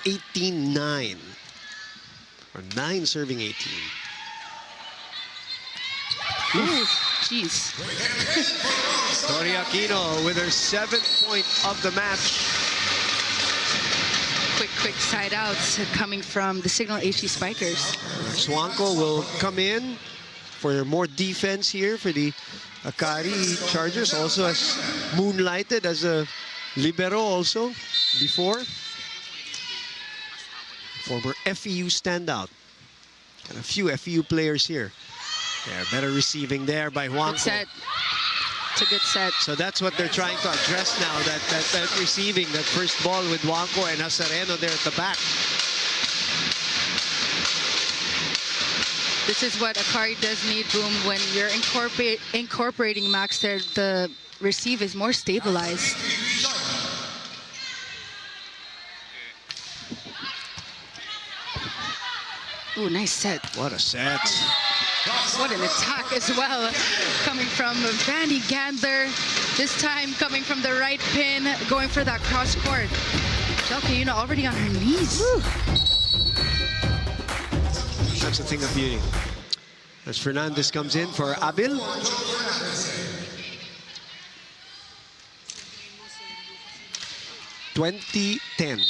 18-9. Or 9 serving 18. Ooh, jeez. Doria Aquino with her 7th point of the match. Quick side outs coming from the Cignal HD Spikers. Swanko will come in for more defense here for the Akari Chargers. Also has moonlighted as a libero also before. Former FEU standout. And a few FEU players here. Yeah, better receiving there by Juanco. Good set. It's a good set. So that's what they're trying to address now, that receiving, that first ball with Juanco and Hazareno there at the back. This is what Akari does need, Boom, when you're incorporating Max there, the receive is more stabilized. Ooh, nice set. What a set. What an attack as well, coming from Vandy Gandler. This time coming from the right pin, going for that cross court. Jelka Yuna already on her knees. Woo. That's a thing of beauty. As Fernandez comes in for Abil. (20-10).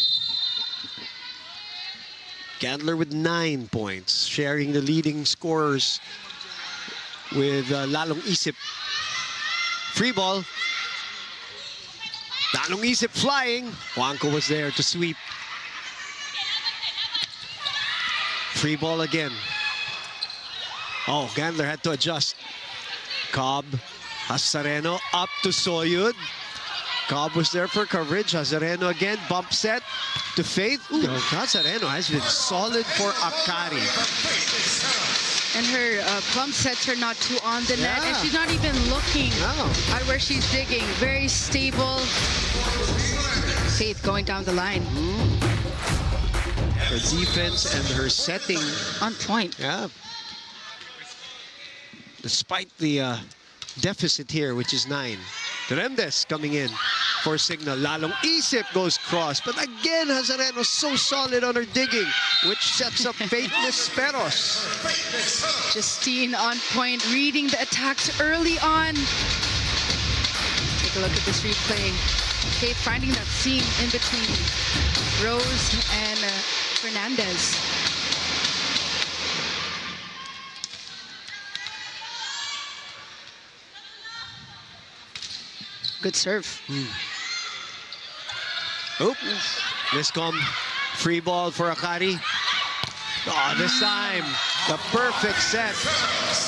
Gandler with 9 points, sharing the leading scorers with Lalong Isip. Free ball. Lalong Isip flying. Juanco was there to sweep. Free ball again. Oh, Gandler had to adjust. Cobb, Hazareno up to Soyud. Cobb was there for coverage. Hazareno again, bump set to Faith. Hazareno has been solid for Akari. And her bump sets are not too on the net, and she's not even looking at where she's digging. Very stable. Faith going down the line. Her defense and her setting. On point. Yeah. Despite the deficit here, which is 9. Remdes coming in for Cignal. Lalong Isip goes cross. But again, Hazareno so solid on her digging, which sets up Faithless Peros. Justine on point, reading the attacks early on. Take a look at this replay. Faith finding that seam in between Rose and Fernandez. Good serve. Oop. Miscom. Free ball for Akari. Oh, this time, the perfect set.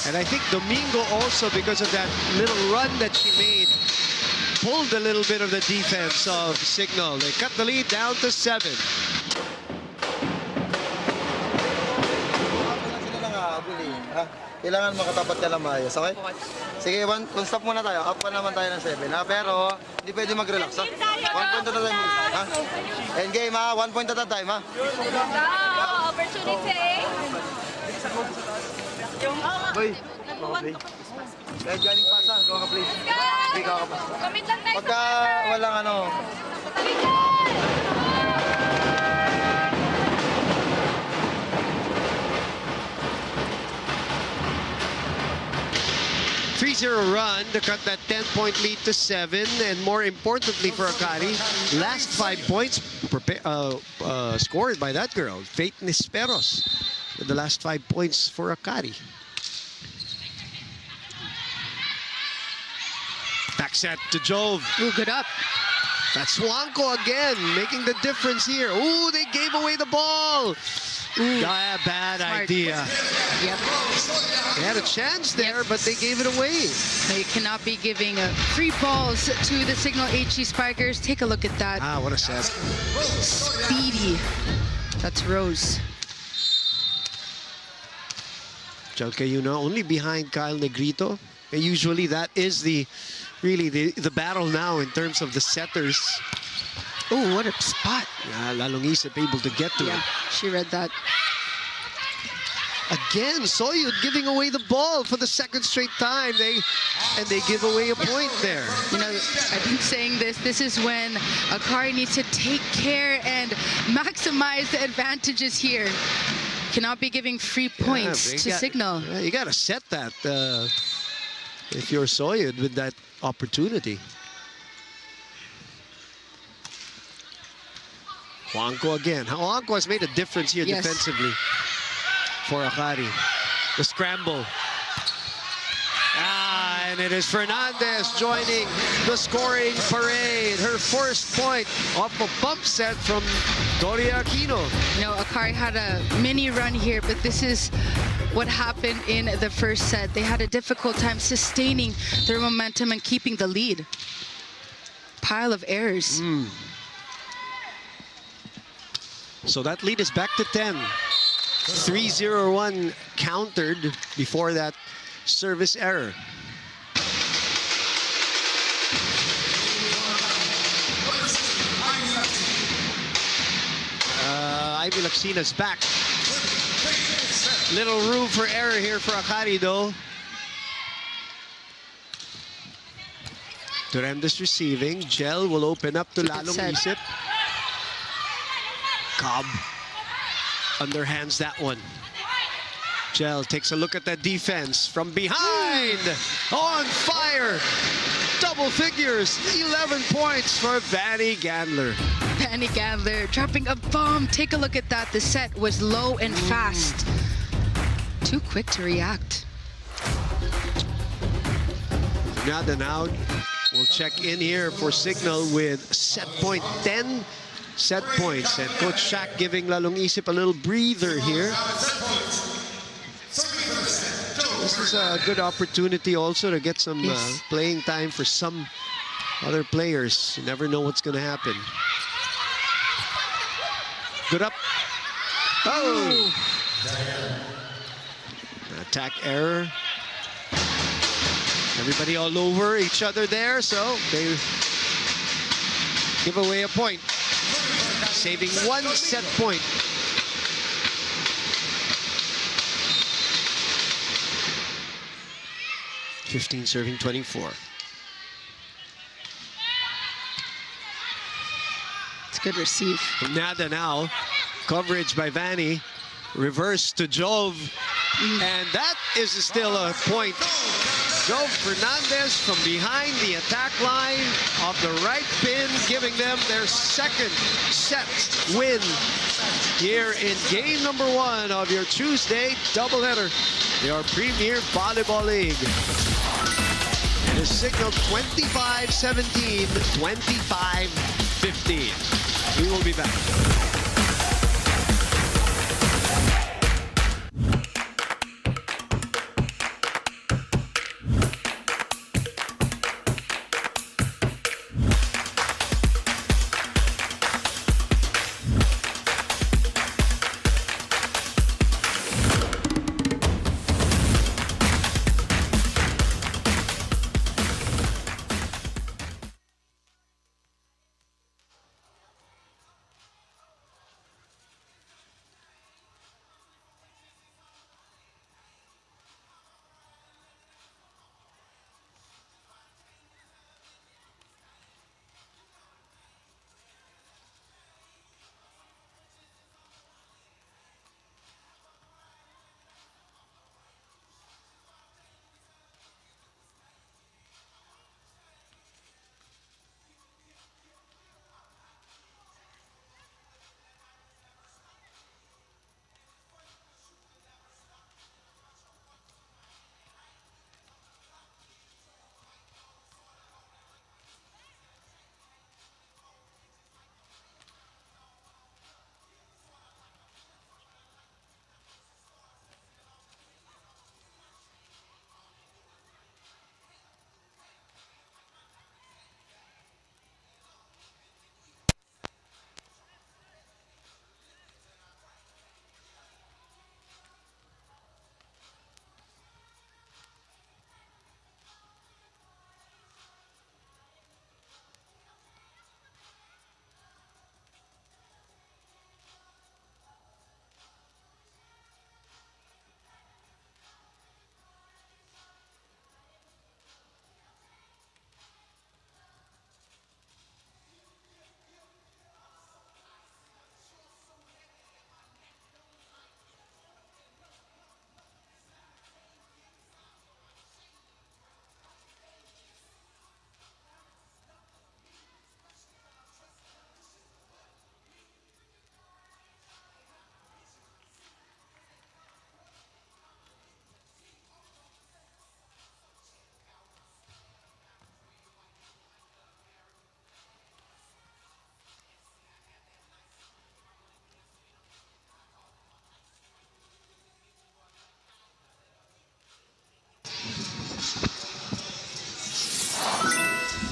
And I think Domingo also, because of that little run that she made, pulled a little bit of the defense of Cignal. They cut the lead down to 7. Kailangan makatapat ka lang maayos, okay? Sige, kung stop muna tayo, up pa naman tayo ng 7, ha? Pero, hindi pwede mag-relax, ha? 1 point at a time, ha? End game, ha? 1 point at a time, ha? Opportunity. Boy, okay. Kahit galing pasa, gawa ka please. Okay, gawa ka pa. Commit lang tayo. Pagka walang ano, 3-0 run to cut that 10-point lead to 7. And more importantly for Akari, last 5 points scored by that girl, Faithless Peros, with the last 5 points for Akari. Back set to Jove. Ooh, good up. That's Juanco again, making the difference here. Ooh, they gave away the ball. Ooh, bad idea. Yep. They had a chance there, but they gave it away. They cannot be giving free balls to the Cignal HD Spikers. Take a look at that. Ah, what a set. Speedy. That's Rose. Chalke Yuna only behind Kyle Negrito. And usually that is really the battle now in terms of the setters. Oh, what a spot. Lalong Isip able to get to it. She read that. Again, Soyud giving away the ball for the second straight time. They give away a point there. You know, I've been saying this. This is when Akari needs to take care and maximize the advantages here. Cannot be giving free points to Cignal. Yeah, you got to set that if you're Soyud with that opportunity. Juanco again. Juanco has made a difference here defensively for Akari. The scramble. And it is Fernandez joining the scoring parade. Her first point off a bump set from Doria Aquino. You know, Akari had a mini run here, but this is what happened in the first set. They had a difficult time sustaining their momentum and keeping the lead. Pile of errors. So that lead is back to 10. 3-0-1 countered before that service error. Ivy Laxina's back. Little room for error here for Akari though. Duremdes receiving. Gel will open up to Lalong Isip. Cobb underhands that one. Gel takes a look at that defense from behind. On fire. Double figures. 11 points for Vanny Gandler. Vanny Gandler dropping a bomb. Take a look at that. The set was low and fast. Too quick to react. Nada now. We'll check in here for Cignal with set point 10 set points. And Coach Shaq giving Lalong Isip a little breather here. This is a good opportunity also to get some playing time for some other players. You never know what's going to happen. Good up. Oh! Attack error. Everybody all over each other there, so they give away a point. Saving one set point. .15 serving 24. Good receive. Nada now. Coverage by Vanny. Reverse to Jove. And that is still a point. Jove Fernandez from behind the attack line of the right pin, giving them their second set win here in game number 1 of your Tuesday doubleheader, your Premier Volleyball League. It is Cignal 25-17, 25-15. We will be back.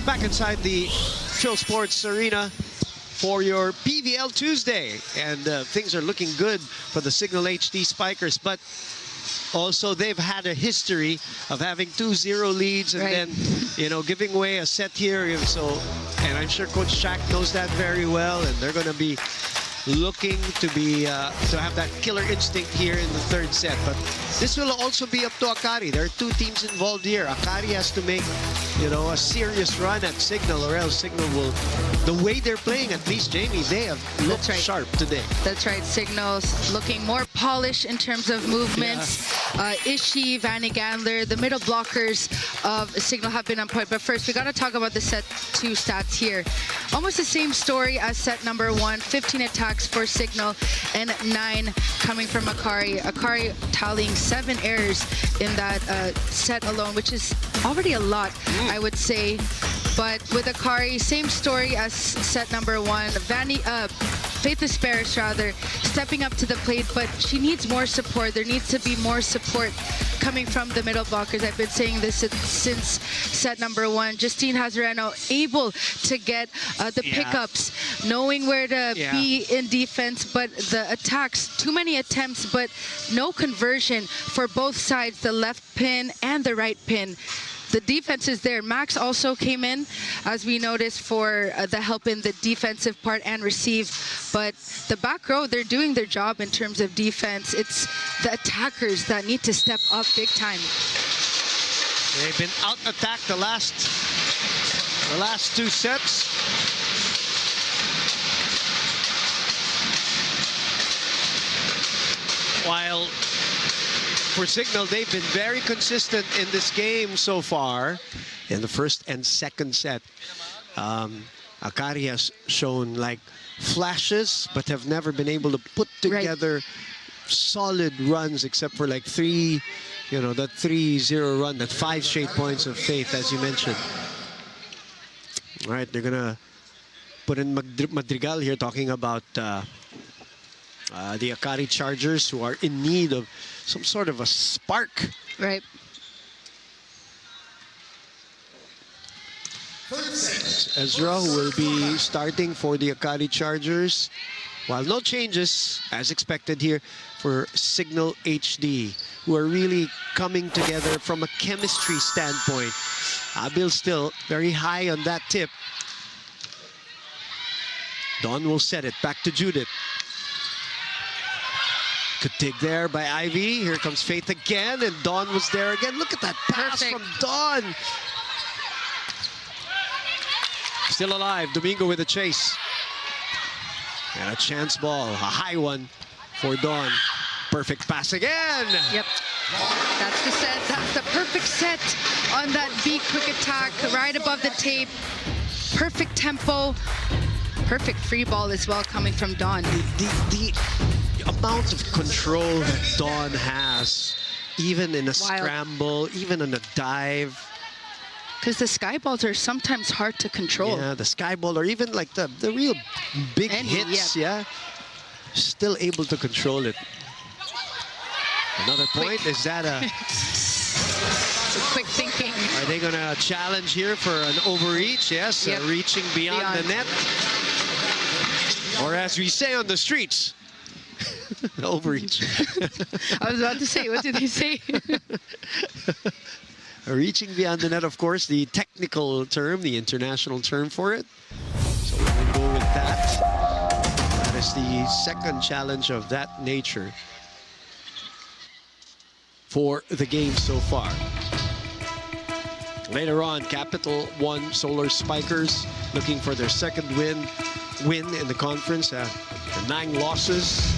Back inside the Phil Sports Arena for your PVL Tuesday. And things are looking good for the Cignal HD Spikers. But also, they've had a history of having 2-0 leads and then, you know, giving away a set here. So, and I'm sure Coach Shaq knows that very well. And they're going to be looking to have that killer instinct here in the third set. But this will also be up to Akari. There are two teams involved here. Akari has to make, you know, a serious run at Cignal, or else Cignal will, the way they're playing, at least, Jamie, they have looked sharp today. That's right. Cignal's looking more polished in terms of movements. Ishii, Vanny Gandler, the middle blockers of Cignal have been on point. But first, we got to talk about the set 2 stats here. Almost the same story as set number 1. 15 attacks for Cignal and 9 coming from Akari. Akari tallying 7 errors in that set alone, which is already a lot, I would say. But with Akari, same story as set number 1. Vanny, Faith Asparis, rather, stepping up to the plate, but she needs more support. There needs to be more support coming from the middle blockers. I've been saying this since set number 1. Justine Hazareno able to get the pickups, knowing where to be in defense, but the attacks, too many attempts, but no conversion for both sides, the left pin and the right pin. The defense is there. Max also came in, as we noticed, for the help in the defensive part and receive. But the back row, they're doing their job in terms of defense. It's the attackers that need to step up big time. They've been out-attacked the last 2 sets. While for Cignal, they've been very consistent in this game so far. In the first and second set, Akari has shown like flashes, but have never been able to put together solid runs, except for like three, you know, that 3-0 run, that 5 straight points of faith, as you mentioned. All right, they're gonna put in Madrigal here, talking about the Akari Chargers, who are in need of some sort of a spark. Right. Ezra, who will be starting for the Akari Chargers. While no changes, as expected here, for Cignal HD, who are really coming together from a chemistry standpoint. Abil still very high on that tip. Dawn will set it back to Judith. Good dig there by Ivy. Here comes Faith again, and Dawn was there again. Look at that pass from Dawn. Still alive, Domingo with a chase. And a chance ball, a high one for Dawn. Perfect pass again. Yep. That's the set. That's the perfect set on that V quick attack right above the tape. Perfect tempo. Perfect free ball as well coming from Dawn. The amount of control that Dawn has, even in a scramble, even in a dive. Because the sky balls are sometimes hard to control. Yeah, the sky ball, or even like the real big hits, yeah. Still able to control it. Another point, is that a... quick thinking. Are they gonna challenge here for an overreach? Yes, reaching beyond the net. Or as we say on the streets, overreach. I was about to say, what did they say? Reaching beyond the net, of course, the technical term, the international term for it. So we'll go with that. That is the second challenge of that nature for the game so far. Later on, Capital One Solar Spikers looking for their second win in the conference after 9 losses.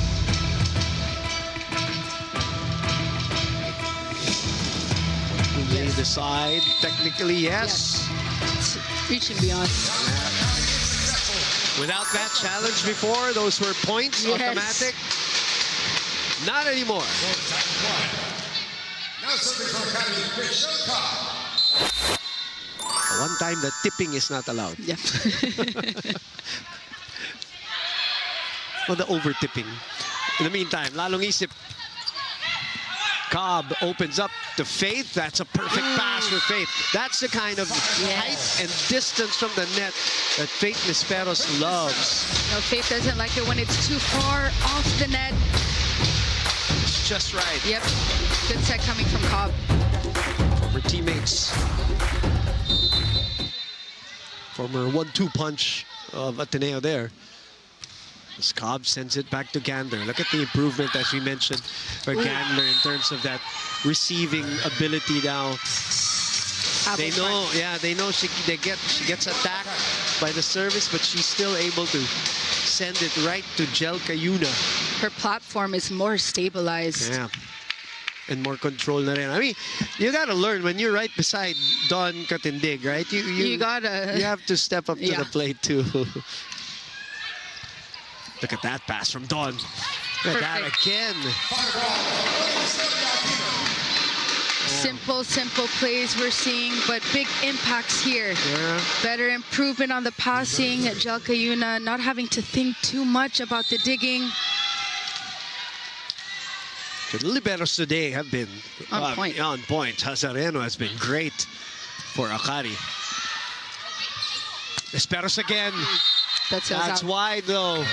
They decide technically, yes. Reaching beyond. Without that challenge before, those were points, automatic. Not anymore. One time that tipping is not allowed. Yep. Or the over-tipping. In the meantime, lalong isip. Cobb opens up to Faith. That's a perfect pass for Faith. That's the kind of height and distance from the net that Faith Nisperos loves. No, Faith doesn't like it when it's too far off the net. It's just right. Yep. Good set coming from Cobb. Former teammates. Former 1-2 punch of Ateneo there. As Cobb sends it back to Gandler. Look at the improvement, as we mentioned, for Gandler in terms of that receiving ability now. They know, they know she gets attacked by the service, but she's still able to send it right to Jelka Yuna. Her platform is more stabilized. Yeah. And more control na rin. I mean, you gotta learn when you're right beside Dawn Katindig, right? You have to step up to the plate too. Look at that pass from Dawn. Look at that again. Simple plays we're seeing, but big impacts here. Yeah. Better improvement on the passing. Jelka Yuna not having to think too much about the digging. The liberos today have been on point. On point. Hazareno has been great for Akari. Esperos again. That's wide though.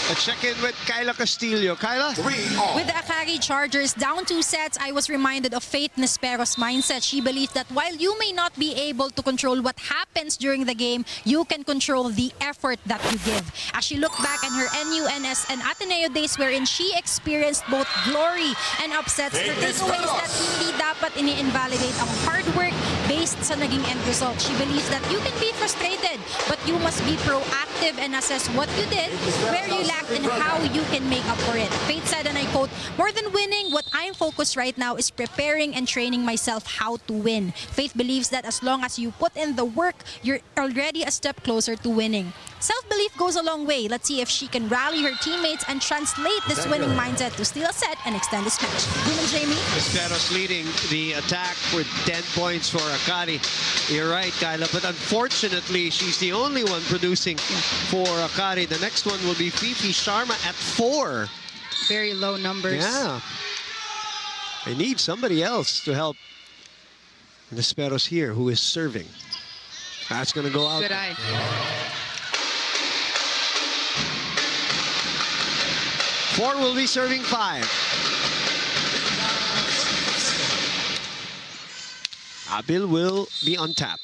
A check-in with Kyla Castillo. Kyla? With the Akari Chargers down 2 sets, I was reminded of Faith Nisperos' mindset. She believed that while you may not be able to control what happens during the game, you can control the effort that you give. As she looked back on her NUNS and Ateneo days wherein she experienced both glory and upsets, her takeaway is that hindi dapat ini-invalidate ang hard work based sa naging end result. She believes that you can be frustrated, but you must be proactive and assess what you did, where you lacked impact and how you can make up for it. Faith said, and I quote, "More than winning, what I'm focused right now is preparing and training myself how to win." Faith believes that as long as you put in the work, you're already a step closer to winning. Self-belief goes a long way. Let's see if she can rally her teammates and translate this winning mindset to steal a set and extend this match. Boom and Jamie. Esperos leading the attack for 10 points for Akari. You're right, Kyla, but unfortunately, she's the only one producing for Akari. The next one will be Fifi Sharma at 4. Very low numbers. Yeah. They need somebody else to help the Esperos here, who is serving. That's going to go out. Good eye. Four will be serving 5. Abil will be on tap.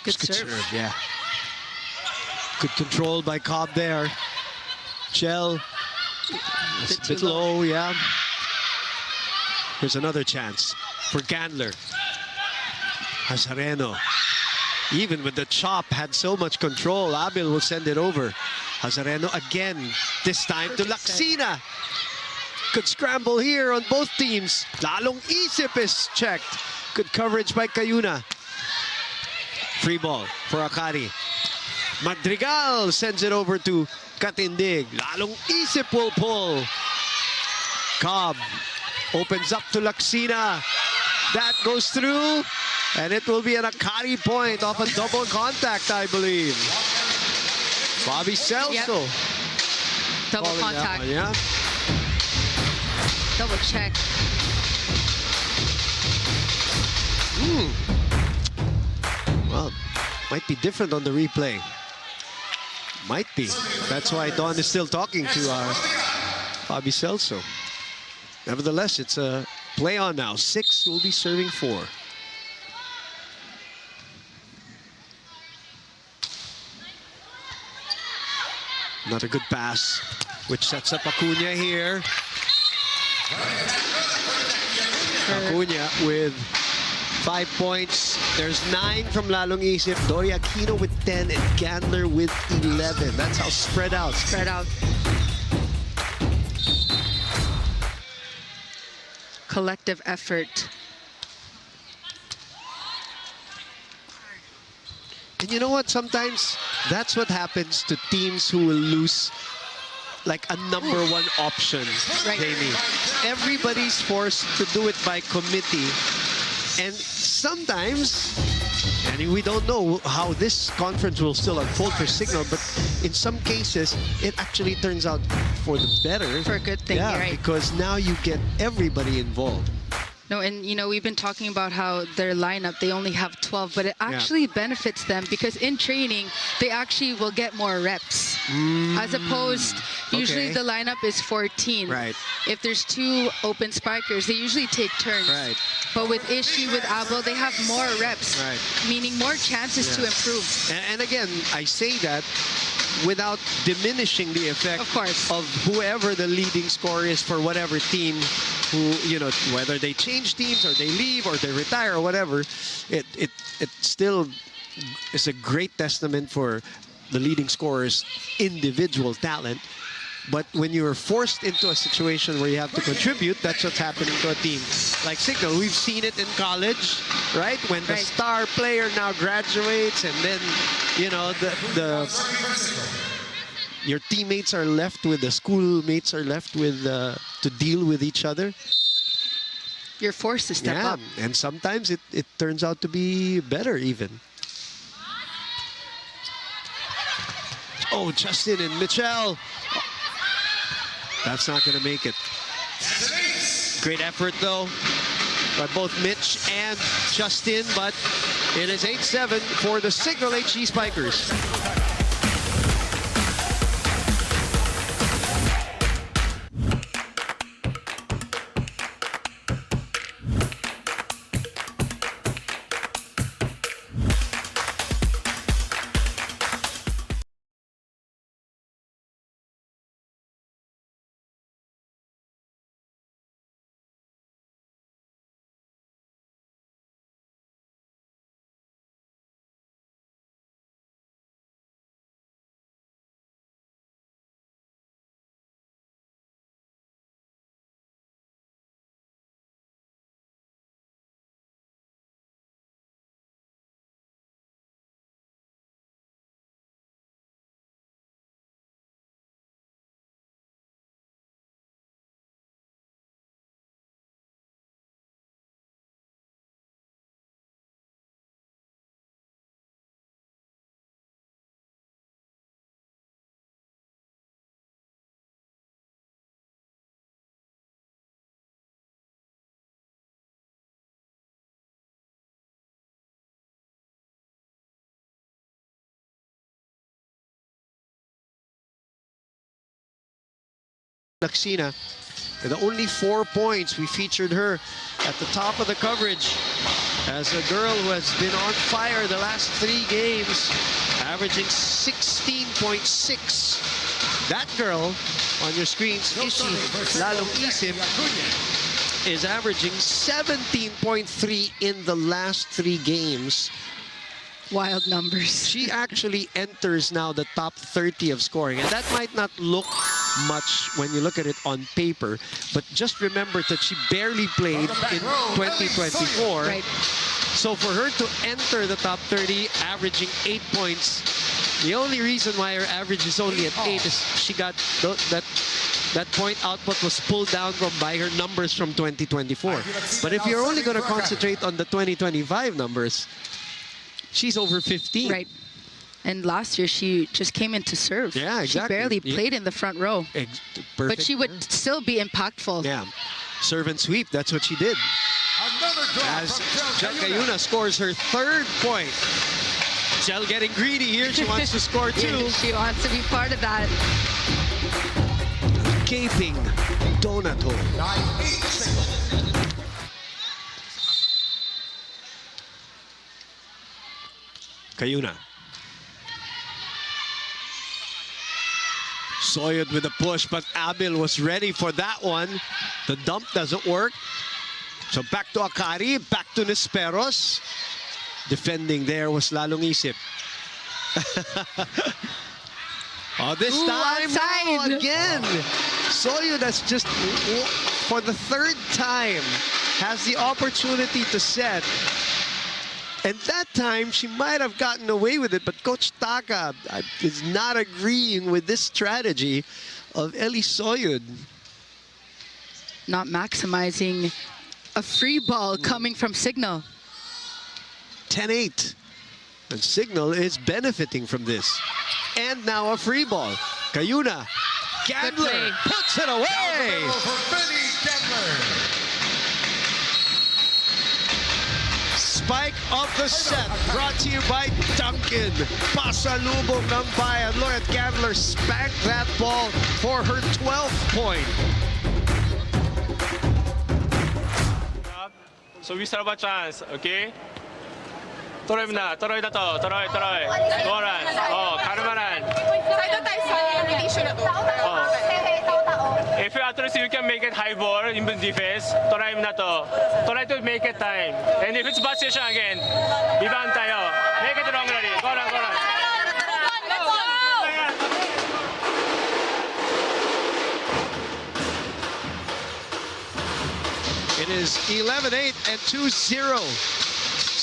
Good serve. Yeah. Good control by Cobb there. Chell. It's a bit low, yeah. Here's another chance for Gandler. Hazareno. Even with the chop, had so much control. Abil will send it over. Hazareno again, this time to Laksina. Good scramble here on both teams. Lalong isip is checked. Good coverage by Cayuna. Free ball for Akari. Madrigal sends it over to Katindig. Lalong isip will pull. Cobb opens up to Laksina. That goes through. And it will be an Akari point off a double contact, I believe. Bobby Celso. Yep. Double contact. One, yeah. Double check. Well, might be different on the replay. Might be. That's why Don is still talking to Bobby Celso. Nevertheless, it's a play on now. 6 will be serving 4. Another good pass, which sets up Acuna here. Acuna with 5 points. There's 9 from Lalong Isip. Doria Aquino with 10 and Gandler with 11. That's how spread out. Spread out. Collective effort. And you know what? Sometimes that's what happens to teams who will lose like a number 1 option, Right. Jamie. Everybody's forced to do it by committee. And sometimes, and we don't know how this conference will still unfold for Cignal, but in some cases, it actually turns out for the better. For a good thing, yeah, right. Because now you get everybody involved. No, and you know, we've been talking about how their lineup, they only have 12, but it actually benefits them because in training, they actually will get more reps. As opposed, usually okay. the lineup is 14. Right. If there's 2 open spikers, they usually take turns. Right. But with Ishi, with Abel, they have more reps, Right. meaning more chances to improve. And again, I say that without diminishing the effect Of course. of whoever the leading scorer is for whatever team, who, you know, whether they change teams or they leave or they retire or whatever, it still is a great testament for the leading scorer's individual talent. But when you're forced into a situation where you have to contribute, that's what's happening to a team like Cignal. We've seen it in college, right? When the star player now graduates and then, you know, your teammates are left with, the schoolmates are left with, to deal with each other. You're forced to step up. And sometimes it turns out to be better even. Oh, Justin and Michelle. That's not going to make it. Great effort, though, by both Mitch and Justin, but it is 8-7 for the Cignal HD Spikers. Daxina. And the only 4 points, we featured her at the top of the coverage as a girl who has been on fire the last 3 games, averaging 16.6. That girl on your screens, Ishi Lalong Isip, is averaging 17.3 in the last 3 games. Wild numbers. She actually enters now the top 30 of scoring, and that might not look much when you look at it on paper, but just remember that she barely played in 2024. Right. So for her to enter the top 30, averaging 8 points, the only reason why her average is only at 8 is she got that point output was pulled down by her numbers from 2024. But if you're only going to concentrate on the 2025 numbers, she's over 15. Right. And last year, she just came in to serve. Yeah, exactly. She barely played in the front row. Perfect. But she would still be impactful. Yeah. Serve and sweep, that's what she did. As Jel Cayuna scores her 3rd point. Jel getting greedy here. She wants to score 2. Yeah, she wants to be part of that. Gaping donut hole. 9-8 Cayuna. Soyud with a push, but Abil was ready for that one. The dump doesn't work. So back to Akari, back to Nisperos. Defending there was Lalong Isip. Oh, this time, outside. no, again. Soyud has just, for the 3rd time, has the opportunity to set. And that time, she might have gotten away with it, but Coach Taka is not agreeing with this strategy of Eli Soyud. Not maximizing a free ball coming from Cignal. 10-8. And Cignal is benefiting from this. And now a free ball. Cayuna. Gandler puts it away. Spike of the set, brought to you by Duncan. Pasalubong ng bayan. Look at Gandler spank that ball for her 12th point. So we serve a chance, okay? Toroy입니다. Toroy na to. Toroy. Goran. 가르마란. If you attract, you can make it high ball in the defense. Toroy입니다 to. Try to make it time. And if it's bad session again, biban tayo. Make it wrong already. Goran. It is 11-8 and 2-0.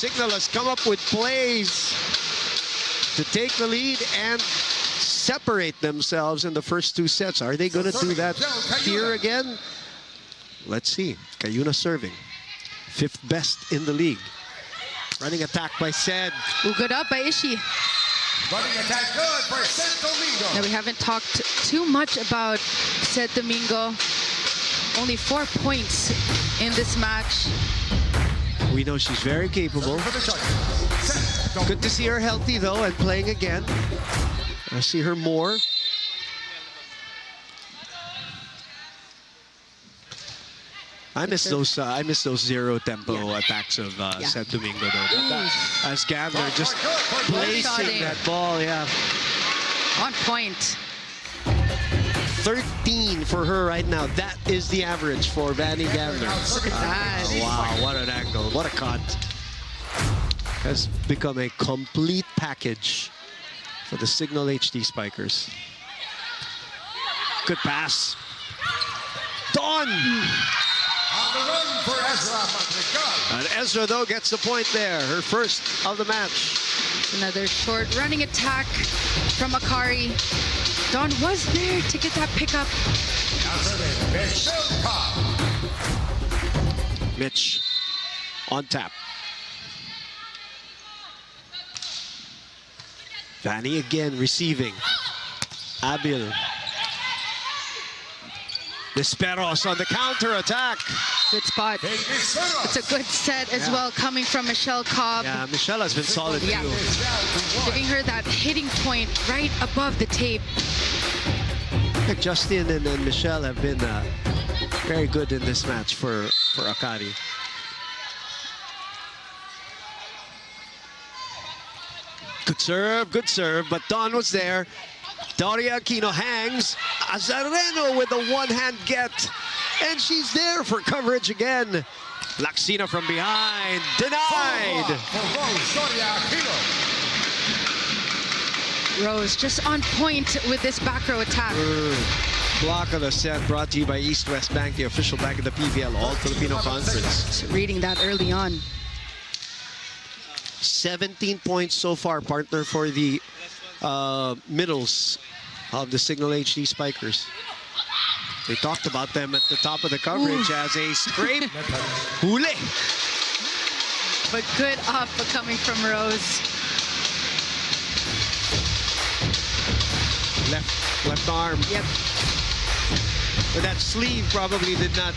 Cignal has come up with plays to take the lead and separate themselves in the first 2 sets. Are they going to do that here again? Let's see. Cayuna serving. 5th best in the league. Running attack by Sed. Good up by Ishi. Running attack good for St. Domingo. Now, we haven't talked too much about St. Domingo. Only 4 points in this match. We know she's very capable. Good to see her healthy though and playing again. I see her more. I miss those 0 tempo attacks of St. Domingo though. As Gandler just placing that ball, yeah. On point. 13 for her right now. That is the average for Vanny Gandler. Look at that. Wow, what an angle, what a cut. Has become a complete package for the Cignal HD Spikers. Good pass. Dawn! On the run for Ezra Madrigal. And Ezra, though, gets the point there. Her first of the match. Another short running attack from Akari. Dawn was there to get that pickup. Mitch on tap. Vanny again receiving. Abil. Desperos on the counter attack. Good spot. It's a good set as well coming from Michelle Cobb. Yeah, Michelle has been solid Yeah. too. Giving her that hitting point right above the tape. Justin and Michelle have been very good in this match for Akari. Good serve, but Don was there. Doria Aquino hangs. Azareno with a one-hand get. And she's there for coverage again. Laxina from behind, denied. Rose just on point with this back row attack. Block of the set brought to you by East West Bank, the official bank of the PVL All-Filipino Conference. Reading that early on. 17 points so far, partner, for the middles of the Cignal HD Spikers. We talked about them at the top of the coverage as a scrape. Huli. But good up coming from Rose. Left arm. Yep. But that sleeve probably did not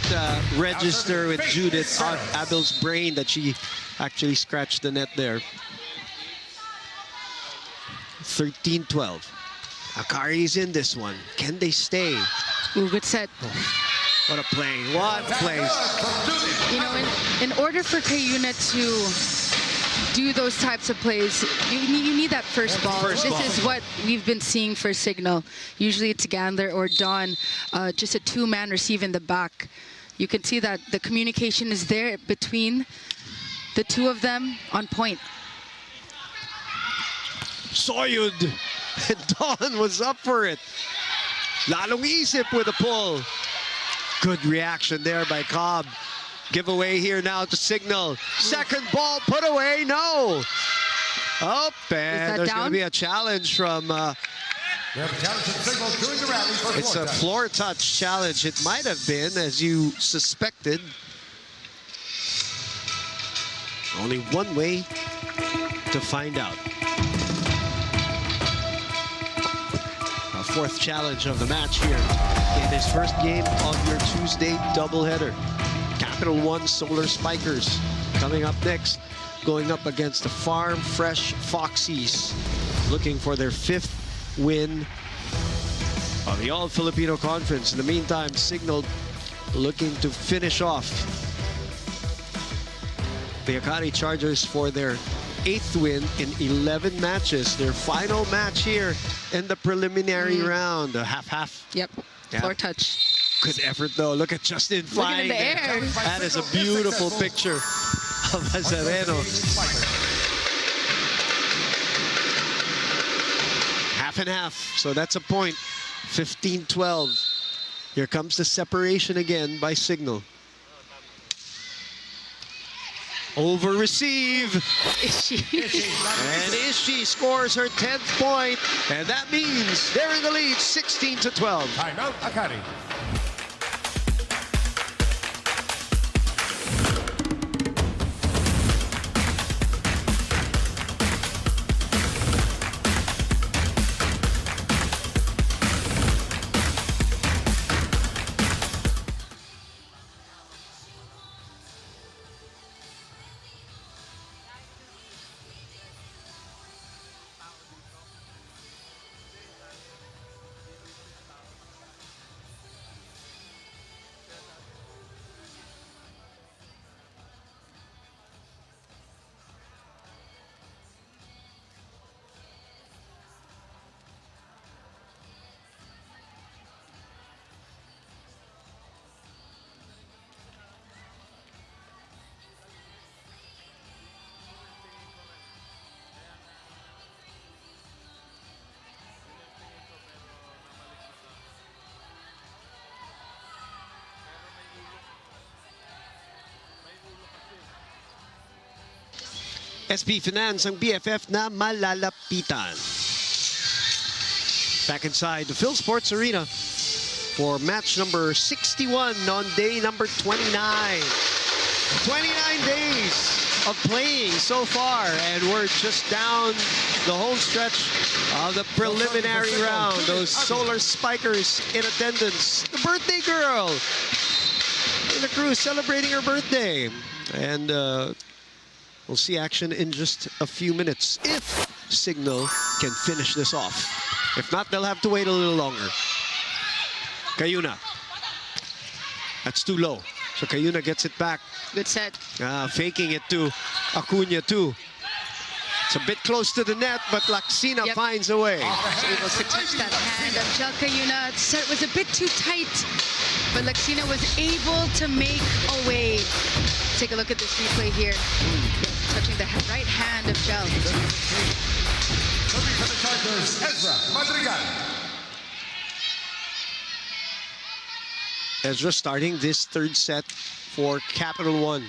register with Judith Abel's brain that she actually scratched the net there. 13-12. Akari's in this one. Can they stay? Ooh, good set. What a play. What plays. You know, in order for K-Unit to do those types of plays, you need that first ball. This is what we've been seeing for Cignal. Usually it's Gandler or Don, just a two-man receive in the back. You can see that the communication is there between the two of them on point. Soyud. And Don was up for it. Lalong isip with a pull. Good reaction there by Cobb. Giveaway here now to Cignal. Second ball put away. No. Oh, and there's going to be a challenge from... it's a floor touch challenge. It might have been, as you suspected. Only one way to find out. A fourth challenge of the match here in this first game of your Tuesday doubleheader. Capital One Solar Spikers coming up next, going up against the Farm Fresh Foxies, looking for their 5th win of the All-Filipino Conference. In the meantime, Cignal looking to finish off the Akari Chargers for their 8th win in 11 matches. Their final match here in the preliminary round. A half-half. Yep, floor touch. Good effort, though. Look at Justin flying. Look in the air. That is a beautiful picture of Azareno. Half and half, so that's a point. 15-12. Here comes the separation again by Cignal. Over receive. And Ishi scores her 10th point, and that means they're in the lead, 16-12. Timeout, Akari. SP Finance, ang BFF na malalapitan. Back inside the Phil Sports Arena for match number 61 on day number 29. 29 days of playing so far, and we're just down the home stretch of the preliminary round. Those Solar Spikers in attendance. The birthday girl in the crew celebrating her birthday. And we'll see action in just a few minutes if Cignal can finish this off. If not, they'll have to wait a little longer. Cayuna. That's too low. So Cayuna gets it back. Good set. Faking it to Acuna too. It's a bit close to the net, but Laxina finds a way. Was able to touch that hand of Jel Cayuna. The set was a bit too tight, but Laxina was able to make a way. Take a look at this replay here. Touching the right hand of Jel. Serving for the Chargers, Ezra Madrigal. Ezra starting this third set for Capital One.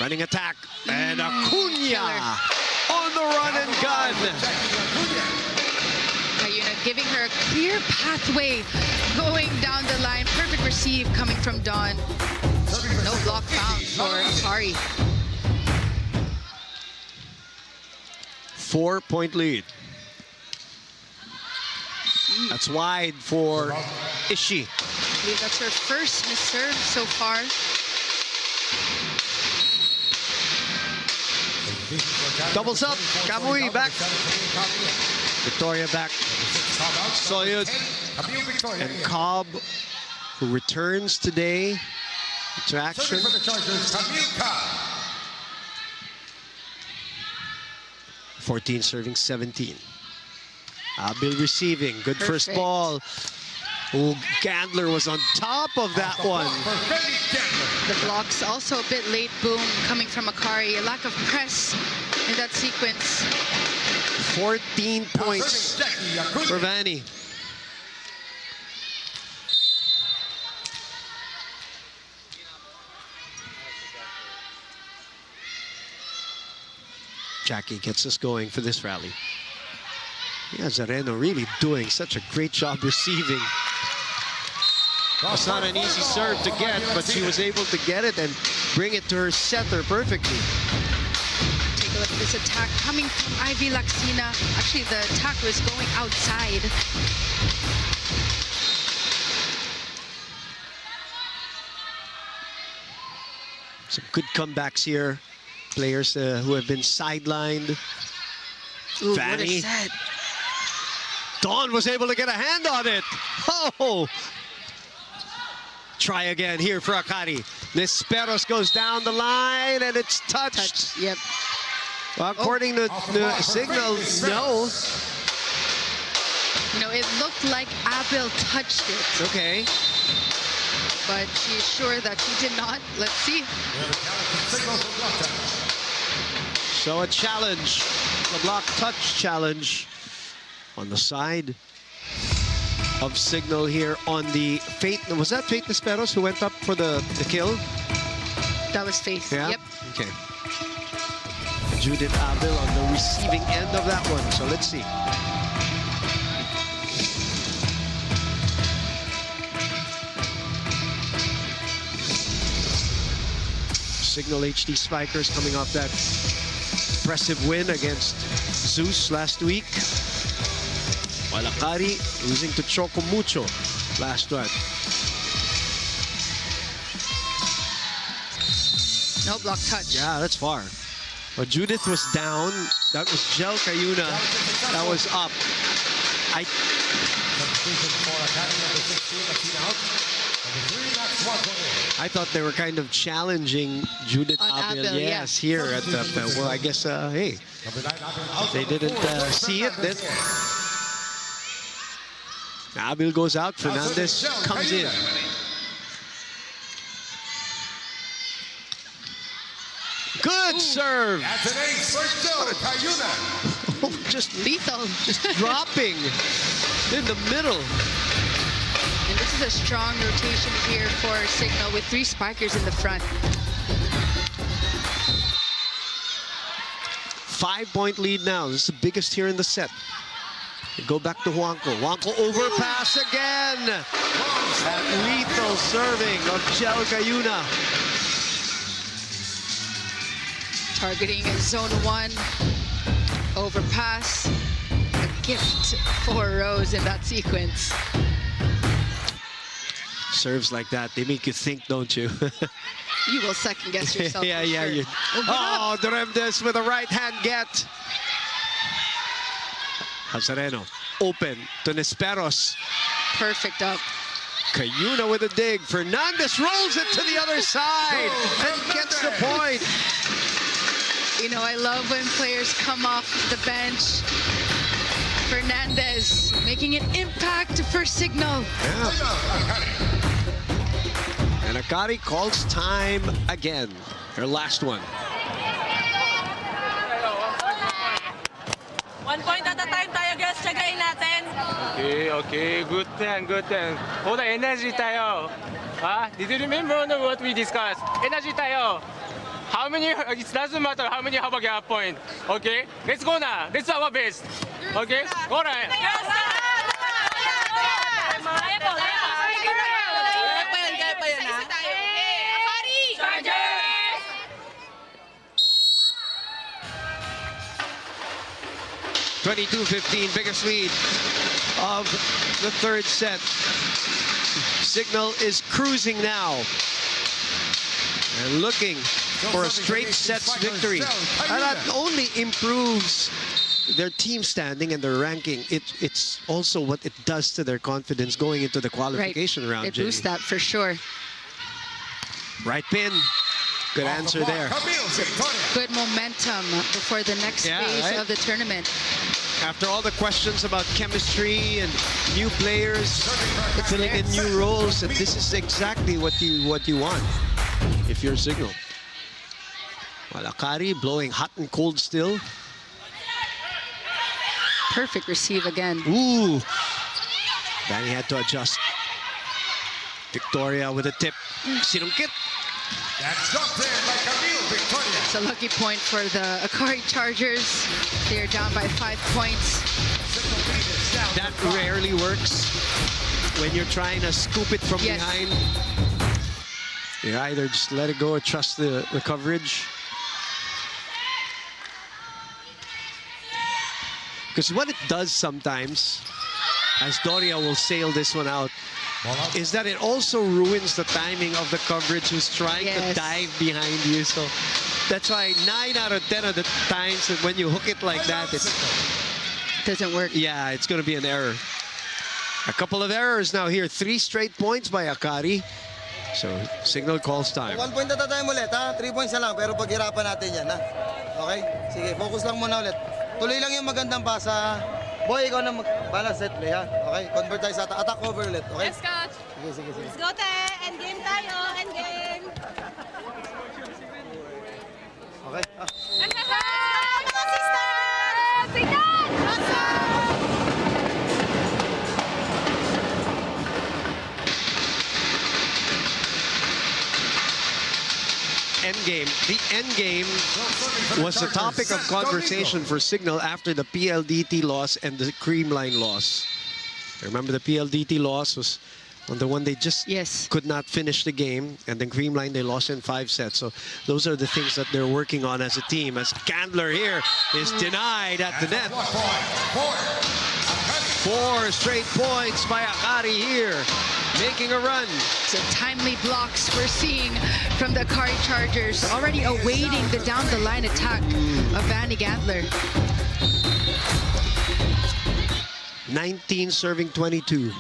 Running attack, and Acuna on the run and gun. Cayuna giving her a clear pathway going down the line. Perfect receive coming from Dawn. No block found for Akari. 4-point lead. That's wide for Ishii. I believe that's her first miss serve so far. Doubles up, Kamui back. Victoria back. Soyud and Cobb, who returns today to action. Serving for the Chargers, Camille Cobb. 14 serving 17. Abil receiving, good first Perfect. ball. Oh, Gandler was on top of that one. The blocks also a bit late boom coming from Akari. A lack of press in that sequence. 14 points for Vanny. Jackie gets us going for this rally. Yeah, Zareno really doing such a great job receiving. It's not an easy serve to get, but she was able to get it and bring it to her setter perfectly. Take a look at this attack coming from Ivy Laxina. Actually, the attack was going outside. Some good comebacks here. Players who have been sidelined. Ooh, what a Vanny. set. Dawn was able to get a hand on it. Oh! Try again here for Akari. Nesperos goes down the line and it's touched. Yep. Well, according to the signal, no. You know, it looked like Abil touched it, Okay. but she's sure that she did not. Let's see. So a challenge, the block touch challenge on the side of Cignal here on the Fate. Was that Fate Nesperos who went up for the kill? That was Faith. Yeah? Yep. Okay. Judith Abil on the receiving end of that one. So let's see. Cignal HD Spikers coming off that impressive win against Zeus last week. While Akari losing to Choco Mucho last one. No block touch. Yeah, that's far. But Judith was down. That was Jel Cayuna. That was up. I thought they were kind of challenging Judith On Abil. Abil, Yes, yeah. here at the, well, I guess, hey, they didn't see it then. Abil goes out, Fernandez comes in. Good serve. That's an ace for Joe Cayuna. Just Lethal. dropping in the middle. And this is a strong rotation here for Cignal with 3 spikers in the front. 5-point lead now. This is the biggest here in the set. They go back to Juanco. Juanco overpass again. That lethal serving of Jel Cayuna. Targeting zone 1. Overpass. A gift for Rose in that sequence. Serves like that, they make you think, don't you? You will second guess yourself. yeah, for yeah. sure. Oh, Duremdes with a right hand get. Hazareno open to Nesperos. Perfect up. Cayuna with a dig. Fernandez rolls it to the other side and gets the point. You know, I love when players come off the bench. Fernandez making an impact for Cignal. And Akari calls time again. Her last one. 1 point at a time tayo, guys. Tsagain natin. Okay, good then. Hold the energy tayo. Did you remember what we discussed? Energy tayo. How many, it doesn't matter how many have a gap point. Okay, let's go now. Let's do our best. Okay, go on. Kaya pa yan, ha? Akari! Chargers! 22-15, biggest lead of the third set. Cignal is cruising now and looking for a straight sets victory. And that only improves their team standing and their ranking. It's also what it does to their confidence going into the qualification round. It boosts that for sure. Right pin. Good answer there. Good momentum before the next phase of the tournament. After all the questions about chemistry and new players filling in new roles, and this is exactly what you want if you're Cignal. Well, Akari blowing hot and cold still. Perfect receive again. Ooh. Danny had to adjust. Victoria with a tip. Sinungkit. That's jumped in by Camille Victoria. It's a lucky point for the Akari Chargers. They're down by 5 points. That rarely works when you're trying to scoop it from behind. You either just let it go or trust the coverage. Because what it does sometimes, as Doria will sail this one out, is that it also ruins the timing of the coverage who's trying to dive behind you. So that's why 9 out of 10 of the times that when you hook it like that, it doesn't work. Yeah, it's going to be an error. A couple of errors now here. 3 straight points by Akari. So Cignal calls time. 1 point at a time ulit, ha? 3 points na lang, pero paghirapan natin yan, ha? Okay? Sige, focus lang muna ulit. Tuloy lang yung magandang pasa. Boy, ikaw na mag-balance set play, ha? Okay? Convert tayo sa attack over ulit, okay? Yes, coach. Sige. Let's go, te. End game tayo. End game. Okay? Go, sister! Tingnan! Endgame. The endgame was the topic of conversation for Cignal after the PLDT loss and the Creamline loss. Remember, the PLDT loss was on the one they just could not finish the game, and then Creamline they lost in 5 sets. So those are the things that they're working on as a team. As Candler here is denied at the net. 4 straight points by Akari here, making a run. So timely blocks we're seeing from the Akari Chargers, already awaiting the down-the-line attack of Vanny Gantler. 19 serving 22.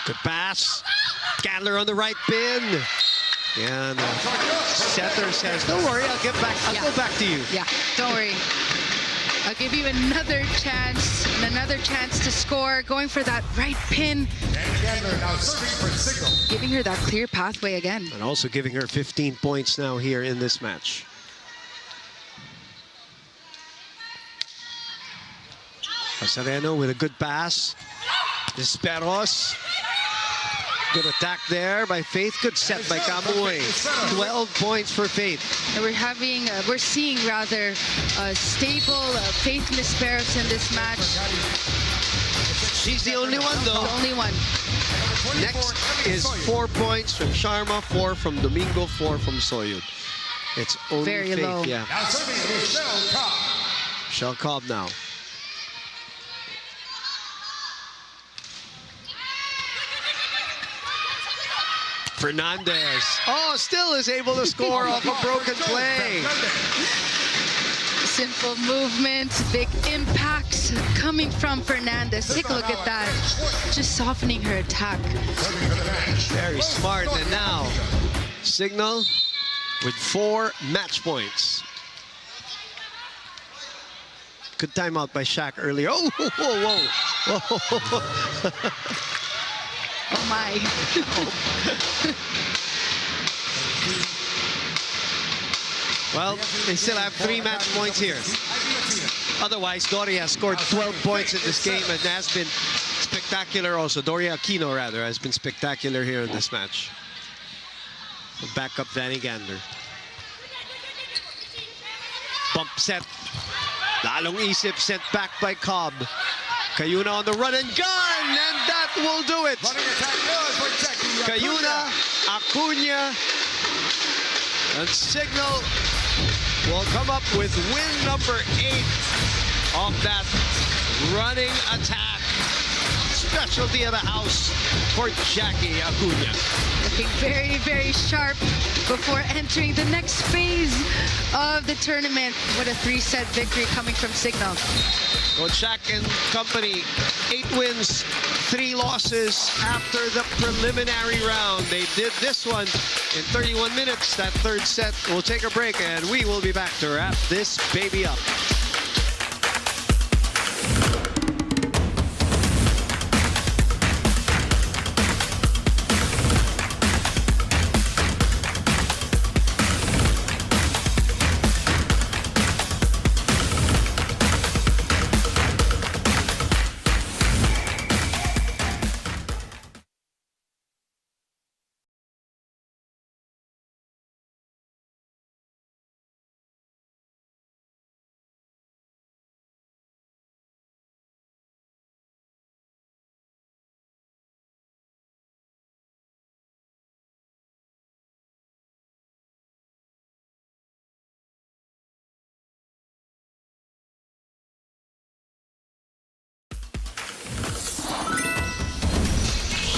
Good pass. Candler on the right pin. And setter says, don't worry, I'll get back. I'll go back to you. Yeah, don't worry. I'll give you another chance to score, going for that right pin. Candler now serving for Cignal. Giving her that clear pathway again. And also giving her 15 points now here in this match. Pasareno with a good pass. Desperos. Good attack there by Faith. Good set by Kamuy. 12 points for Faith. And we're seeing rather stable Faith Desperos in this match. She's the only one though. The only one. Next is 4 points from Sharma, 4 from Domingo, 4 from Soyud. It's only very Faith, low. yeah. Now serving Michelle Cobb. Michelle Cobb now. Fernandez. Oh, still is able to score off a broken play. Simple movements, big impacts coming from Fernandez. Take a look at that. Just softening her attack. Very smart. And now, Cignal with 4 match points. Good timeout by Shaq earlier. Oh, whoa, whoa, whoa. Oh my. Well, they still have 3 match points here. Otherwise, Doria scored 12 points in this game and has been spectacular also. Doria Aquino, rather, has been spectacular here in this match. Back up Vanny Gander. Bump set. Lalong isip, sent back by Cobb. Cayuna on the run and gun, and that will do it. Cayuna, Acuna, and Cignal will come up with win number 8 of that running attack. Specialty of the house for Jackie Acuna. Looking very, very sharp before entering the next phase of the tournament. What a 3-set victory coming from Cignal. Coach Shaq and company, 8 wins, 3 losses after the preliminary round. They did this one in 31 minutes, that 3rd set. We'll take a break and we will be back to wrap this baby up.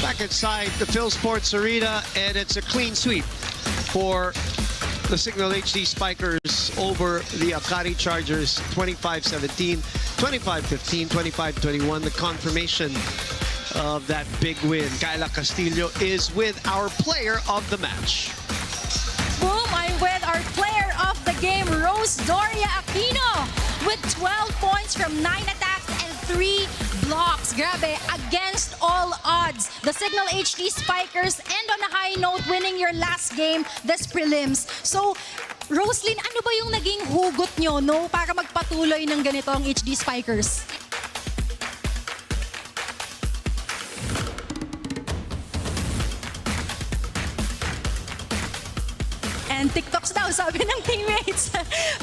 Back inside the Phil Sports Arena, and it's a clean sweep for the Cignal HD Spikers over the Akari Chargers, 25-17, 25-15, 25-21. The confirmation of that big win. Kyla Castillo is with our player of the match. Boom! I'm with our player of the game, Rose Doria Aquino, with 12 points from 9 attacks and 3 blocks. Grabe, against all odds. The Cignal HD Spikers end on a high note, winning your last game, this prelims. So, Roslyn, ano ba yung naging hugot nyo, no, para magpatuloy ng ganito ang HD Spikers? And TikToks daw, sabi ng teammates.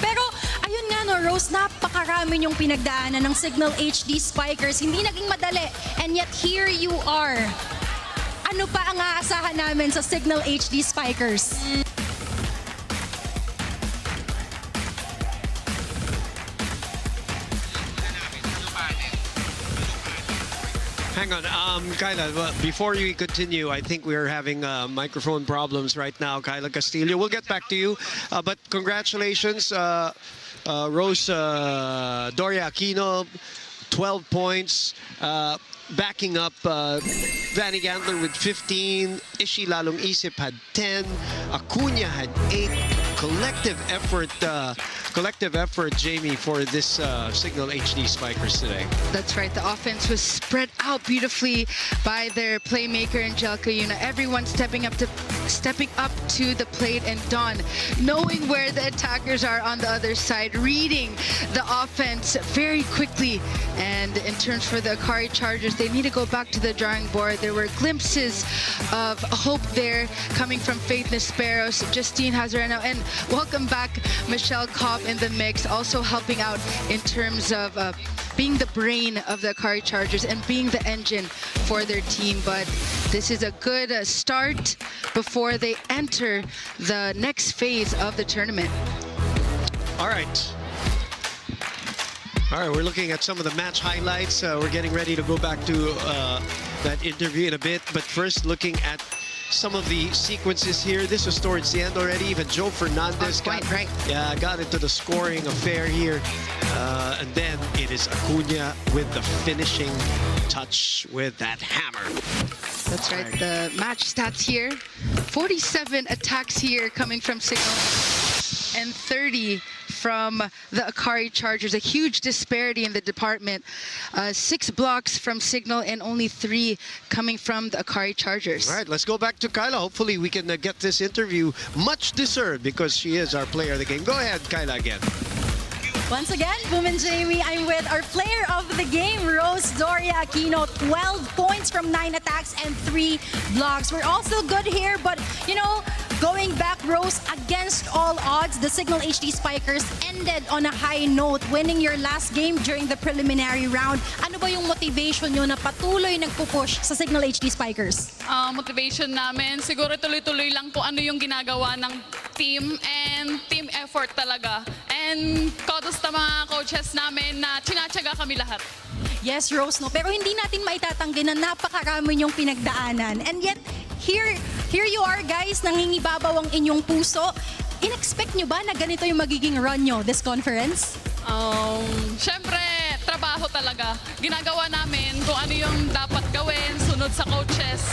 Pero, ayun nga no, Rose, napakarami yung pinagdaanan ng Cignal HD Spikers. Hindi naging madali. And yet, here you are. Ano pa ang aasahan namin sa Cignal HD Spikers? Hang on, Kyla, before you continue, I think we are having microphone problems right now, Kyla Castillo. We'll get back to you, but congratulations, Rose Doria Aquino, 12 points, backing up Vanny Gandler with 15, Ishi Lalong Isip had 10, Acuna had 8. Collective effort, Jamie, for this Cignal HD Spikers today. That's right. The offense was spread out beautifully by their playmaker, Angelica Yuna. Everyone stepping up to the plate, and Dawn knowing where the attackers are on the other side, reading the offense very quickly. And in terms for the Akari Chargers, they need to go back to the drawing board. There were glimpses of hope there coming from Faith Nesperos, Justine Hazareno, and welcome back Michelle Cobb in the mix, also helping out in terms of being the brain of the Akari Chargers and being the engine for their team. But this is a good start before they enter the next phase of the tournament. All right. All right, we're looking at some of the match highlights. We're getting ready to go back to that interview in a bit. But first, looking at some of the sequences here. This was towards the end already. Even Joe Fernandez got into the scoring affair here. And then it is Acuna with the finishing touch with that hammer. That's right. The match stats here. 47 attacks here coming from Cignal and 30 from the Akari Chargers. A huge disparity in the department. 6 blocks from Cignal and only 3 coming from the Akari Chargers. All right, let's go back to Kyla. Hopefully we can get this interview much deserved because she is our player of the game. Go ahead, Kyla, again. Once again, Boom and Jamie, I'm with our player of the game, Rose Doria Aquino. 12 points from 9 attacks and 3 blocks. We're also good here, but, you know, going back, Rose, against all odds, the Cignal HD Spikers ended on a high note, winning your last game during the preliminary round. Ano ba yung motivation nyo na patuloy nagpupush sa Cignal HD Spikers? Motivation namin, siguro tuloy-tuloy lang kung ano yung ginagawa ng team and team effort talaga. And kudos sa mga coaches namin na tinatyaga kami lahat. Yes, Rose, no? Pero hindi natin maitatanggi na napakarami yung pinagdaanan. And yet, here you are, guys, nangingibabaw ang inyong puso. In-expect nyo ba na ganito yung magiging run nyo this conference? Siyempre, trabaho talaga. Ginagawa namin kung ano yung dapat gawin, sunod sa coaches.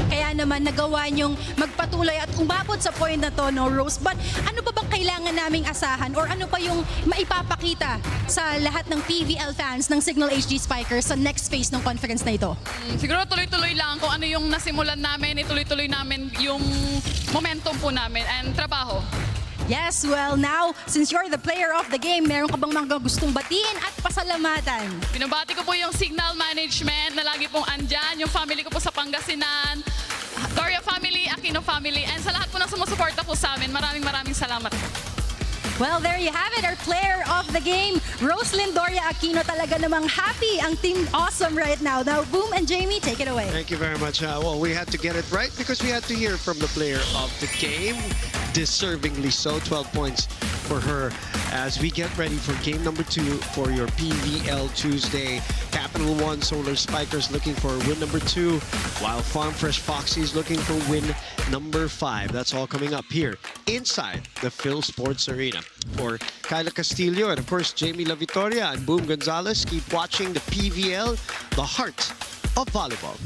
Kaya naman nagawa niyong magpatuloy at umabot sa point na to, no, Rose? But ano pa bang kailangan naming asahan or ano pa yung maipapakita sa lahat ng PVL fans ng Cignal HD Spikers sa next phase ng conference na ito? Siguro tuloy-tuloy lang kung ano yung nasimulan namin, ituloy-tuloy namin yung momentum po namin and trabaho. Yes, well now, since you're the player of the game, meron ka bang mga gustong batiin at pasalamatan? Binabati ko po yung Cignal management na lagi pong andyan, yung family ko po sa Pangasinan, Doria family, Aquino family, and sa lahat po ng sumusuporta po sa amin. Maraming salamat. Well, there you have it, our player of the game, Roslyn Doria Aquino. Talaga namang happy ang Team Awesome right now. Now, Boom and Jamie, take it away. Thank you very much. Well, we had to get it right because we had to hear from the player of the game. Deservingly so, 12 points for her as we get ready for game number 2 for your PVL Tuesday. Capital One Solar Spikers looking for win number 2, while Farm Fresh Foxy's looking for win number 5. That's all coming up here inside the Phil Sports Arena. For Kyla Castillo and of course Jamie La Victoria and Boom Gonzalez, keep watching the PVL, the heart of volleyball.